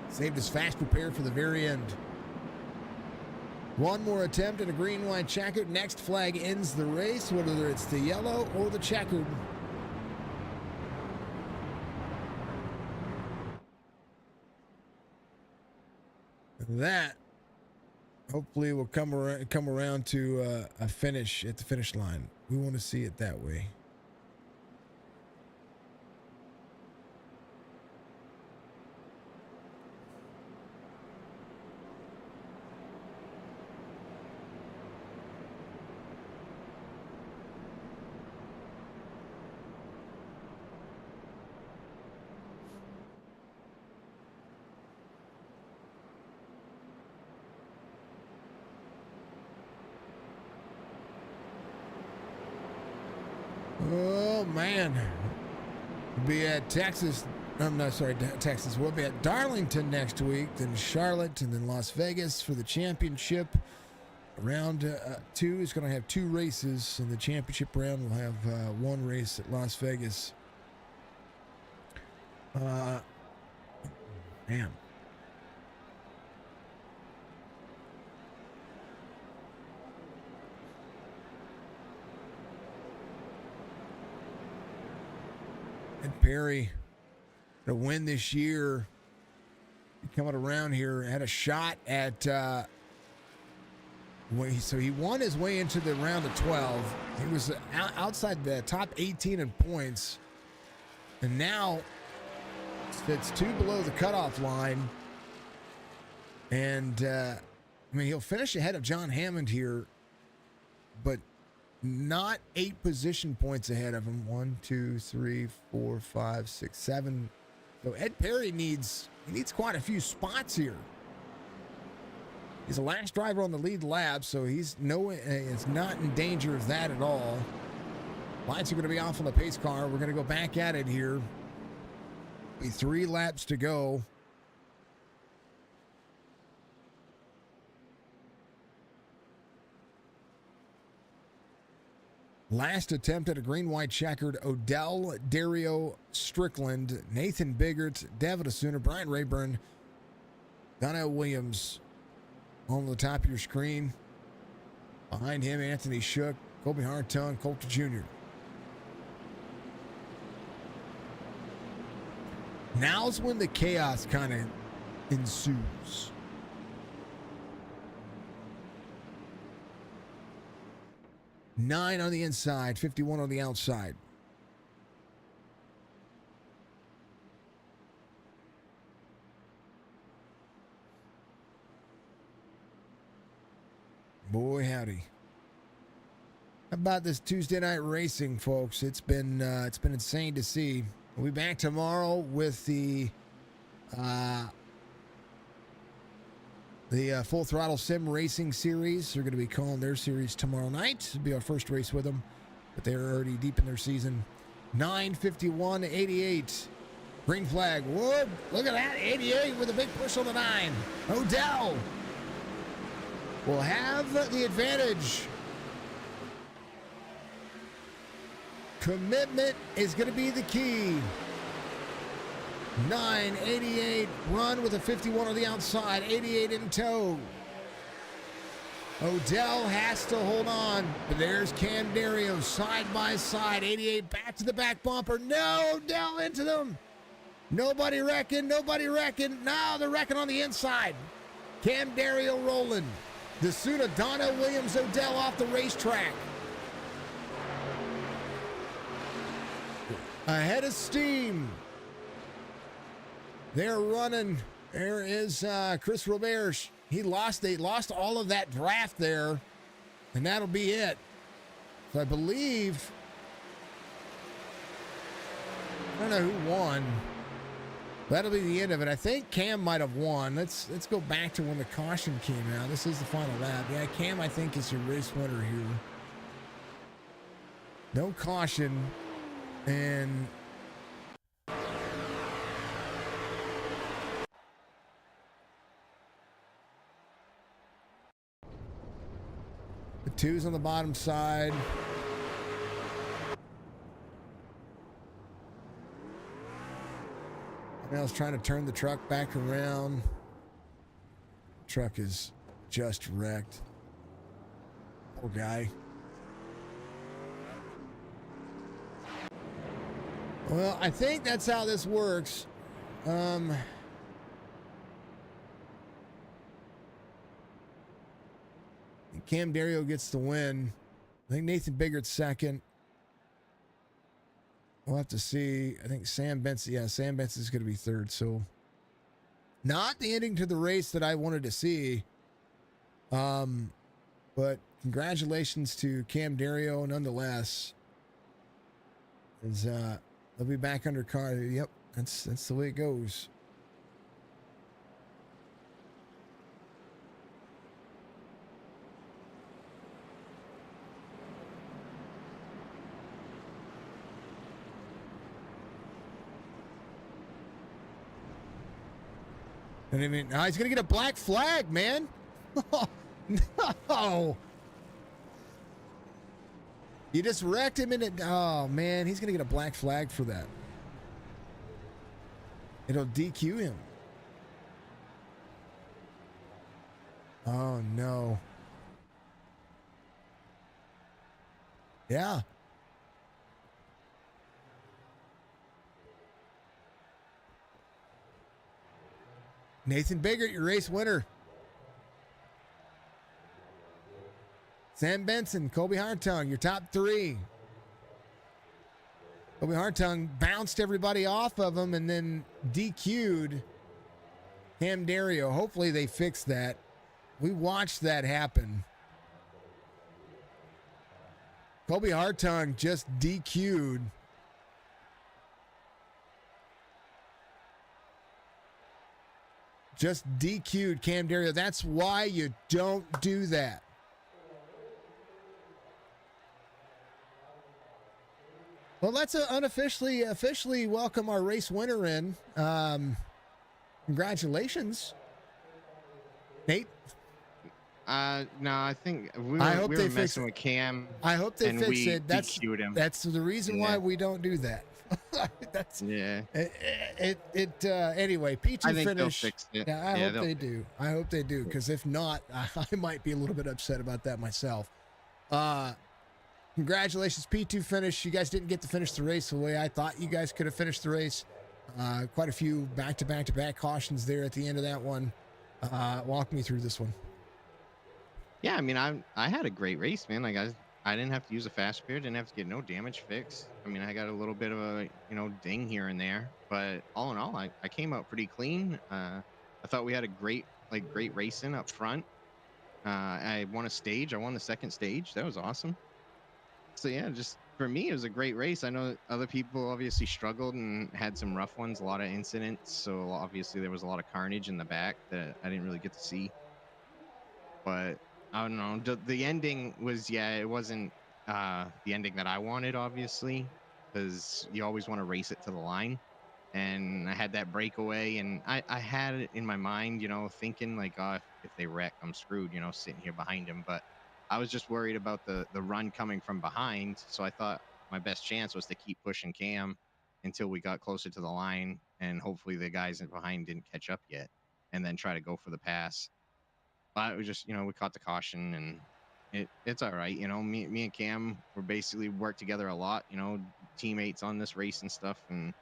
Saved his fast repair for the very end. One more attempt at a green-white checkered. Next flag ends the race, whether it's the yellow or the checkered. That hopefully will come around to a finish at the finish line. We want to see it that way. Oh man, we'll be at Texas. I'm not sorry, Texas. We'll be at Darlington next week, then Charlotte, and then Las Vegas for the championship. Round 2 is going to have 2 races, and the championship round will have 1 race at Las Vegas. Man. And Perry, to win this year, coming around here, had a shot at, so he won his way into the round of 12. He was outside the top 18 in points. And now sits 2 below the cutoff line. And, I mean, he'll finish ahead of John Hammond here, but not 8 position points ahead of him. 1, 2, 3, 4, 5, 6, 7. So Ed Perry needs quite a few spots here. He's the last driver on the lead lap, so it's not in danger of that at all. Lights are going to be off on the pace car. We're going to go back at it here. Be 3 laps to go. Last attempt at a green-white checkered. Odell, Dario Strickland, Nathan Biggert, David Asuna, Brian Rayburn, Donnell Williams on the top of your screen. Behind him, Anthony Shook, Colby Hartung, Coulter Jr. Now's when the chaos kind of ensues. Nine on the inside, 51 on the outside. Boy, howdy. How about this Tuesday night racing, folks? It's been insane to see. We'll be back tomorrow with the Full Throttle Sim Racing Series. They're going to be calling their series tomorrow night. It'll be our first race with them, but they're already deep in their season. 9:51.88. Green flag. Whoa, look at that. 88 with a big push on the 9. Odell will have the advantage. Commitment is going to be the key. 9:88 run with a 51 on the outside, 88 in tow. Odell has to hold on, but there's Cam Dario side by side, 88 back to the back bumper. No, Odell into them. Nobody wrecking. Now they're wrecking on the inside. Cam Dario rolling. Desuna, Donna Williams, Odell off the racetrack. Ahead of steam. They're running. There is Chris Robert. They lost all of that draft there, and that'll be it. So I believe, I don't know who won. That'll be the end of it. I think Cam might have won. Let's go back to when the caution came out. This is the final lap. Yeah, Cam, I think, is your race winner here. No caution. And the two's on the bottom side. I was trying to turn the truck back around. Truck is just wrecked. Poor guy. Well, I think that's how this works. Cam Dario gets the win. I think Nathan Biggert's second. We'll have to see. I think Sam Benson. Yeah, Sam Benson's going to be third. So, not the ending to the race that I wanted to see. But congratulations to Cam Dario, nonetheless. As they'll be back under car. Yep, that's the way it goes. And I mean, now he's gonna get a black flag, man. Oh, no. You just wrecked him in it. Oh man, he's gonna get a black flag for that. It'll DQ him. Oh no. Yeah. Nathan Biggert, your race winner. Sam Benson, Colby Hartung, your top three. Colby Hartung bounced everybody off of him and then DQ'd Cam Dario. Hopefully they fixed that. We watched that happen. Colby Hartung just DQ'd Cam Dario. That's why you don't do that. Well, let's officially welcome our race winner in. Congratulations, Nate. No, I think we I were messing with Cam. I hope they fix it. DQ'd him. That's the reason why we don't do that. That's anyway. P2 I think finish. they'll fix it. Yeah, I hope they do. I hope they do, because if not, I might be a little bit upset about that myself. Congratulations, P2 finish. You guys didn't get to finish the race the way I thought you guys could have finished the race. Quite a few back-to-back cautions there at the end of that one. Walk me through this one. Yeah, I mean, I had a great race, man. Like I didn't have to use a fast repair, didn't have to get no damage fixed. I mean, I got a little bit of a ding here and there, but all in all, I came out pretty clean. I thought we had a great racing up front. I won a stage. I won the second stage. That was awesome. So yeah, just for me, it was a great race. I know other people obviously struggled and had some rough ones, a lot of incidents. So obviously there was a lot of carnage in the back that I didn't really get to see. But I don't know. The ending was, it wasn't the ending that I wanted, obviously, because you always want to race it to the line. And I had that breakaway, and I had it in my mind, thinking like, oh, if they wreck, I'm screwed, sitting here behind him. But I was just worried about the run coming from behind. So I thought my best chance was to keep pushing Cam until we got closer to the line, and hopefully the guys in behind didn't catch up yet, and then try to go for the pass. But it was just, we caught the caution, and it's all right. Me and Cam were basically worked together a lot, teammates on this race and stuff. And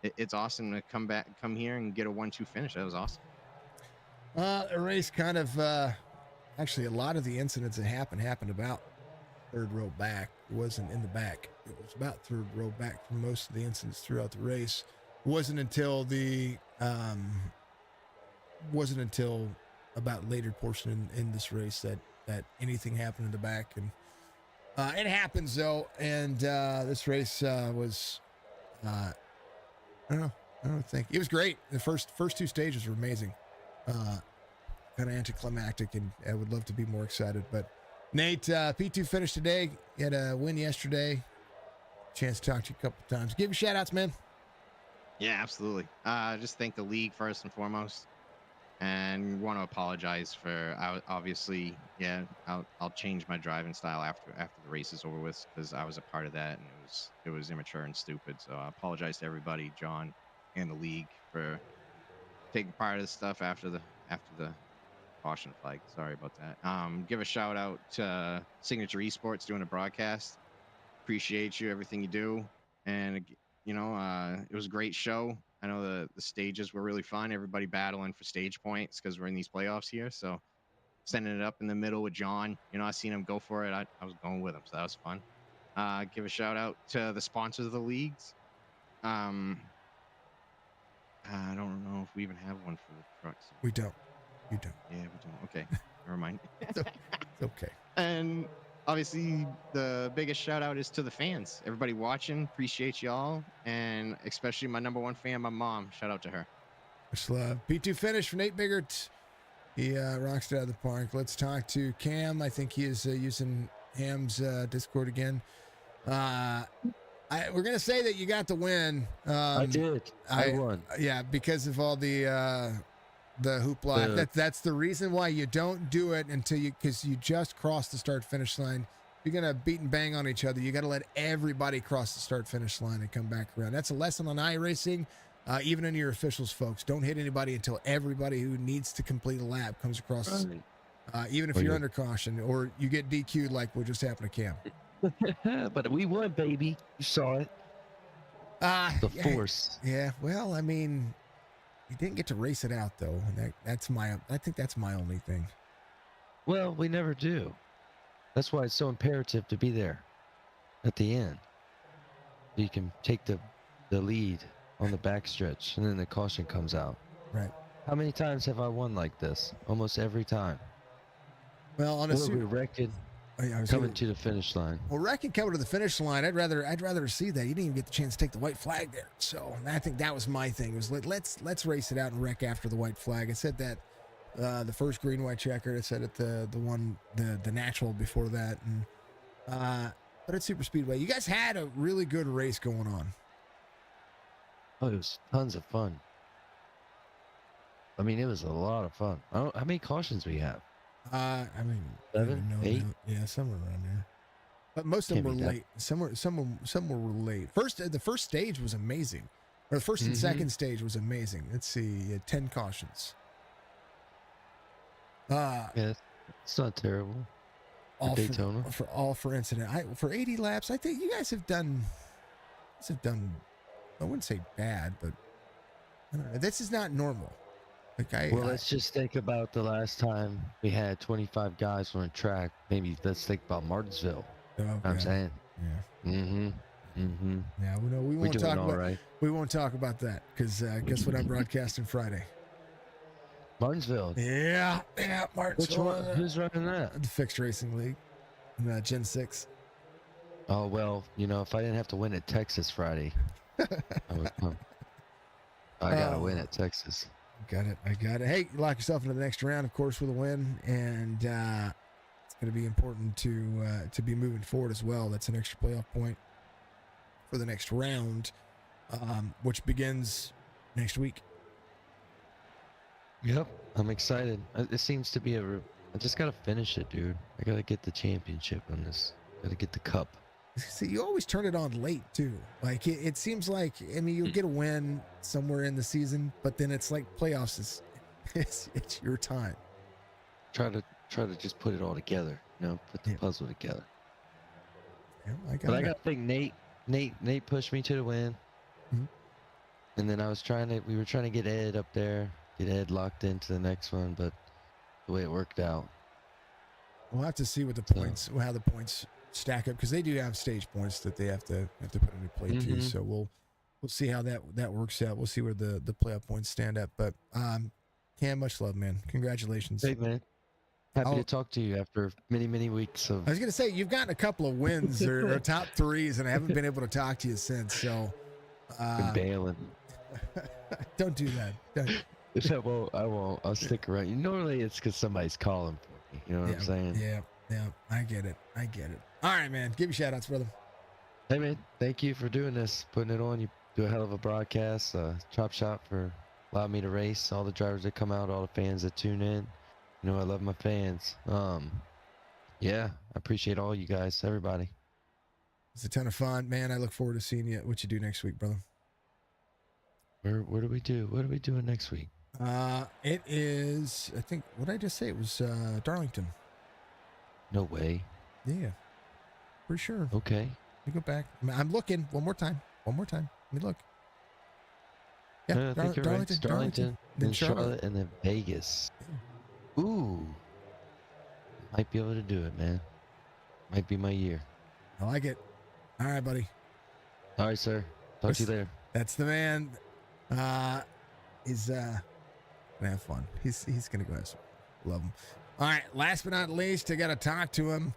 it's awesome to come here and get a 1-2 finish. That was awesome. A race kind of, actually a lot of the incidents that happened about third row back. It wasn't in the back. It was about third row back for most of the incidents throughout the race. It wasn't until about later portion in this race that anything happened in the back. And it happens though. And this race was I don't think it was great. The first two stages were amazing. Kind of anticlimactic, and I would love to be more excited. But Nate, P2 finished today. You had a win yesterday. chance to talk to you a couple times. Give your shout outs, man. Yeah, absolutely. Just thank the league first and foremost, and want to apologize for obviously. Yeah, I'll change my driving style after the race is over with, because I was a part of that and it was immature and stupid. So I apologize to everybody, John, and the league, for taking part of this stuff after the caution flag. Sorry about that. Give a shout out to Signature Esports doing a broadcast. Appreciate you, everything you do, and it was a great show. I know the stages were really fun. Everybody battling for stage points because we're in these playoffs here. So sending it up in the middle with John, I seen him go for it. I was going with him, so that was fun. Give a shout out to the sponsors of the leagues. I don't know if we even have one for the trucks. We don't. You don't. Yeah, we don't. Okay, never mind. It's okay. And obviously, the biggest shout out is to the fans. Everybody watching, appreciate y'all, and especially my number one fan, my mom. Shout out to her. Much love. P2 finish for Nate Biggert. He rocks it out of the park. Let's talk to Cam. I think he is using Ham's Discord again. We're gonna say that you got the win. I did. I won. Yeah, because of all the hoopla. That's the reason why you don't do it because you just crossed the start-finish line. If you're gonna beat and bang on each other, you got to let everybody cross the start-finish line and come back around. That's a lesson on iRacing. Even in your officials, folks, don't hit anybody until everybody who needs to complete a lap comes across. Even if you're under caution or you get DQ'd like what just happened to Cam. But we won, baby. You saw it. The force. Yeah. Well, I mean, you didn't get to race it out though. And I think that's my only thing. Well, we never do. That's why it's so imperative to be there at the end. You can take the lead on the backstretch, and then the caution comes out. Right. How many times have I won like this? Almost every time. Well, on we wrecked coming to the finish line. Well, wrecking coming to the finish line. I'd rather see that. You didn't even get the chance to take the white flag there. So I think that was my thing. Was let's race it out and wreck after the white flag. I said that the first green white checker. I said it the natural before that. And but at Super Speedway, you guys had a really good race going on. Oh, it was tons of fun. I mean, it was a lot of fun. How many cautions we have? I mean, 7, 8? Yeah, somewhere around there. But most of them were late. Some were late. The first stage was amazing. Or the first and second stage was amazing. Let's see, 10 cautions. Yeah, it's not terrible. All Daytona. For incident. For 80 laps, I think you guys have done. I wouldn't say bad, but I don't know. This is not normal. Let's just think about the last time we had 25 guys on a track. Maybe let's think about Martinsville. I'm saying. Yeah. Yeah. We won't talk about. Right. We won't talk about that because guess what? I'm broadcasting Friday. Martinsville. Yeah. Martinsville. Which one? Who's running that? The Fixed Racing League, Gen 6. Oh well, if I didn't have to win at Texas Friday, I gotta win at Texas. Got it. Hey, lock yourself into the next round, of course, with a win, and it's going to be important to be moving forward as well. That's an extra playoff point for the next round, which begins next week. Yep, I'm excited. It seems to be I just got to finish it, dude. I got to get the championship on this. Got to get the cup. See, you always turn it on late too. Like it seems like, I mean, you'll get a win somewhere in the season, but then it's like playoffs it's your time. Try to just put it all together, put the puzzle together. Yeah, I gotta think Nate pushed me to the win. Mm-hmm. And then we were trying to get Ed up there, get Ed locked into the next one, but the way it worked out. We'll have to see what how the points stack up, because they do have stage points that they have to put into play too. So we'll see how that works out. We'll see where the playoff points stand up. But Cam, much love, man. Congratulations. Hey, man. Happy to talk to you after many weeks of. I was gonna say you've gotten a couple of wins or top threes, and I haven't been able to talk to you since. So been bailing. Don't do that. I won't. I'll stick around. Normally it's because somebody's calling for me. You know what I'm saying? Yeah. I get it. All right, man. Give me shout outs, brother. Hey man, thank you for doing this, putting it on. You do a hell of a broadcast. Chop Shop for allowing me to race. All the drivers that come out, all the fans that tune in. You know I love my fans. Yeah, I appreciate all you guys, everybody. It's a ton of fun, man. I look forward to seeing you. What you do next week, brother? Where do we do? What are we doing next week? It is. I think. What did I just say? It was Darlington. No way. Yeah, for sure. Okay. Let me go back. I'm looking one more time. One more time. Let me look. Yeah, No, I think you're right. It's Darlington, then then Charlotte, and then Vegas. Ooh. Might be able to do it, man. Might be my year. I like it. All right, buddy. All right, sir. Talk to you later. That's the man. He's gonna have fun. He's gonna go have some fun. Love him. All right. Last but not least, I gotta talk to him.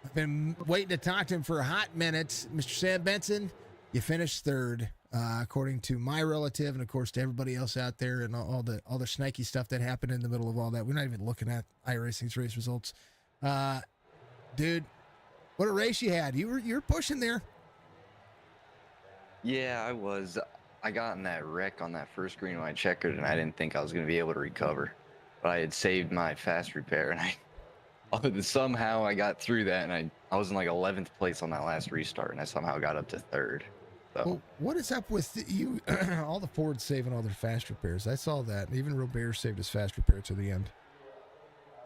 I've been waiting to talk to him for a hot minute. Mr. Sam Benson, you finished third, according to my relative, and of course to everybody else out there, and all the shnikey stuff that happened in the middle of all that. We're not even looking at iRacing's race results. Dude, what a race you had. You were pushing there. Yeah, I was. I got in that wreck on that first green white checkered, and I didn't think I was going to be able to recover. But I had saved my fast repair, and somehow I got through that, and I was in like 11th place on that last restart, and I somehow got up to third. So Well, what is up with you? All the Fords saving all their fast repairs. I saw that. Even Robert saved his fast repair to the end.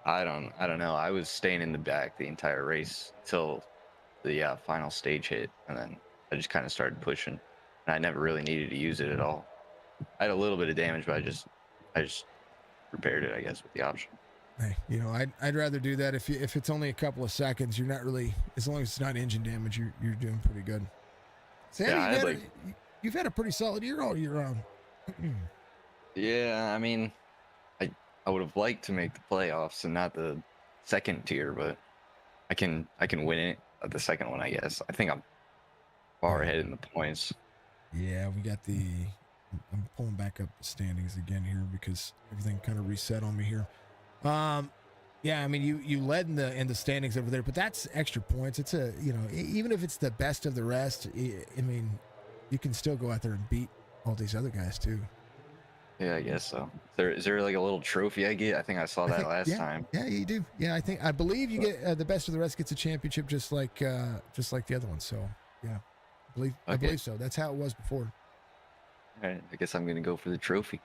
I don't know. I was staying in the back the entire race till the final stage hit, and then I just kind of started pushing. And I never really needed to use it at all. I had a little bit of damage, but I just repaired it, I guess, with the option. Hey, you know, I'd rather do that if it's only a couple of seconds. You're not really, as long as it's not engine damage, you're doing pretty good. Sam, Yeah, you've had a pretty solid year all year round. Yeah, I mean, I would have liked to make the playoffs and not the second tier, but I can win it at the second one, I guess. I think I'm far ahead in the points. Yeah, we got I'm pulling back up the standings again here because everything kind of reset on me here. Yeah, I mean you led in the standings over there, but that's extra points. It's even if it's the best of the rest, I mean, you can still go out there and beat all these other guys too. Yeah, I guess so. Is there like a little trophy I get? I think I saw that last time. Yeah, you do. Yeah, I believe you get the best of the rest gets a championship just like the other one. So yeah, I believe so. That's how it was before. All right, I guess I'm gonna go for the trophy.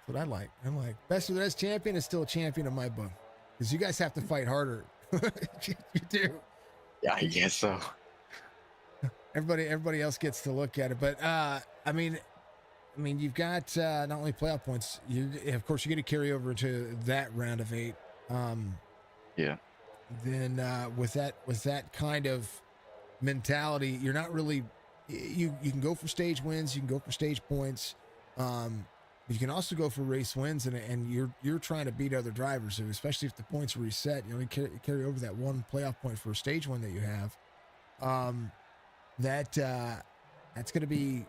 That's what I like. I'm like, best of the rest champion is still a champion in my book. Because you guys have to fight harder. You do. Yeah, I guess so. Everybody else gets to look at it. But I mean you've got not only playoff points, of course you get to carry over to that round of 8. Yeah. Then with that kind of mentality, you're not really you can go for stage wins, you can go for stage points. You can also go for race wins, and you're trying to beat other drivers, so especially if the points reset. You only carry over that one playoff point for a stage win that you have. That's going to be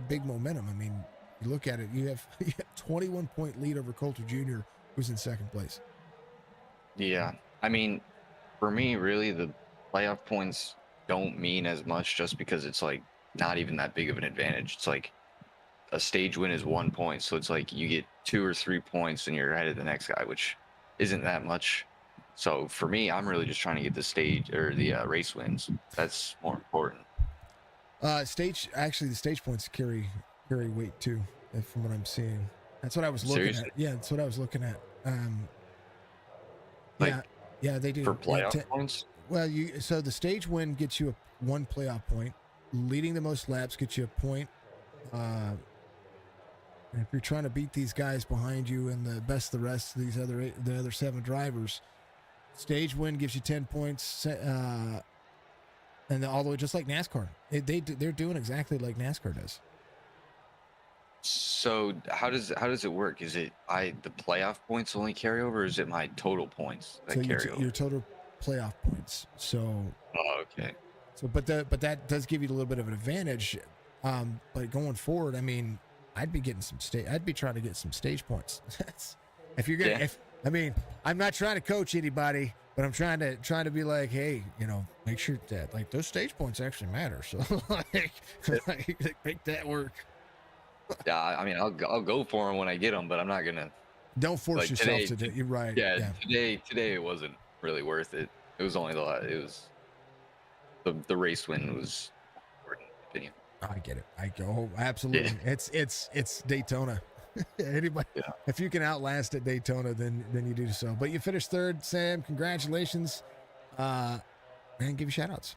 big momentum. I mean, you look at it, you have 21 point lead over Coulter Jr., who's in second place. Yeah, I mean, for me, really, the playoff points don't mean as much just because it's like not even that big of an advantage. It's like a stage win is 1 point, so it's like you get 2 or 3 points and you're ahead of the next guy, which isn't that much. So for me, I'm really just trying to get the stage or the race wins. That's more important. The stage points carry weight too, from what I'm seeing. That's what I was looking Seriously? at. Yeah, that's what I was looking at. Like, yeah, they do. For playoff points? Well, so the stage win gets you one playoff point. Leading the most laps gets you a point. And if you're trying to beat these guys behind you and the best of the rest of the other 7 drivers, stage win gives you 10 points. And all the way, just like NASCAR, they're doing exactly like NASCAR does. So how does it work? Is it the playoff points only carry over, or is it my total points that carry over? Your total playoff points. So. Oh, okay. So, but that does give you a little bit of an advantage. But going forward, I mean, I'd be trying to get some stage points. If you're gonna, I'm not trying to coach anybody, but But I'm trying to be like, hey, make sure that like those stage points actually matter. So like make that work. Yeah, I mean, I'll go for them when I get them, but I'm not gonna. Don't force Like yourself today, to do. You're right. Yeah, today it wasn't really worth it. It was only the race win was important, in my opinion. I get it. I go absolutely. Yeah. It's Daytona. Anybody, Yeah. if you can outlast at Daytona, then you do so. But you finished third, Sam. Congratulations. Man, give you shout outs.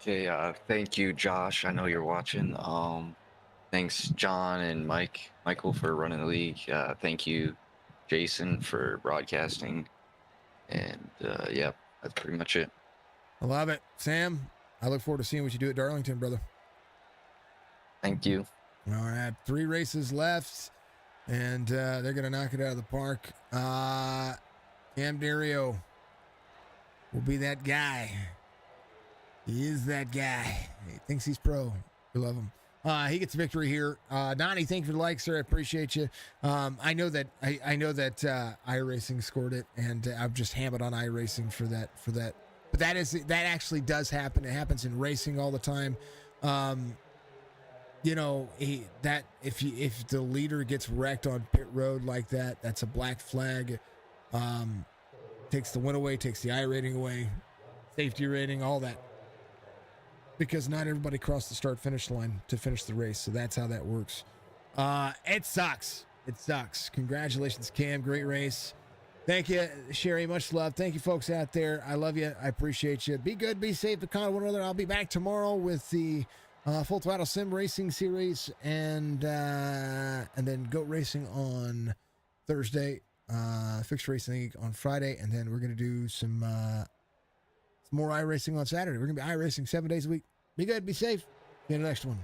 Okay, thank you, Josh. I know you're watching. Thanks, John and Michael for running the league. Thank you, Jason, for broadcasting. And yeah, that's pretty much it. I love it, Sam. I look forward to seeing what you do at Darlington, brother. Thank you. All right, 3 races left, and they're gonna knock it out of the park. Cam Dario will be that guy. He is that guy. He thinks he's pro. We love him. He gets victory here. Donnie, thank you for the like, sir. I appreciate you. I know that iRacing scored it, and I've just hammered on iRacing for that. But that actually does happen. It happens in racing all the time. If the leader gets wrecked on pit road like that, that's a black flag. Takes the win away, takes the I rating away, safety rating, all that. Because not everybody crossed the start-finish line to finish the race, so that's how that works. It sucks. It sucks. Congratulations, Cam. Great race. Thank you, Sherry. Much love. Thank you, folks out there. I love you. I appreciate you. Be good. Be safe. Be kind of one another. I'll be back tomorrow with the Full Throttle Sim Racing Series and then Goat Racing on Thursday. Fixed Racing League on Friday, and then we're going to do some more iRacing on Saturday. We're going to be iRacing 7 days a week. Be good. Be safe. See you in the next one.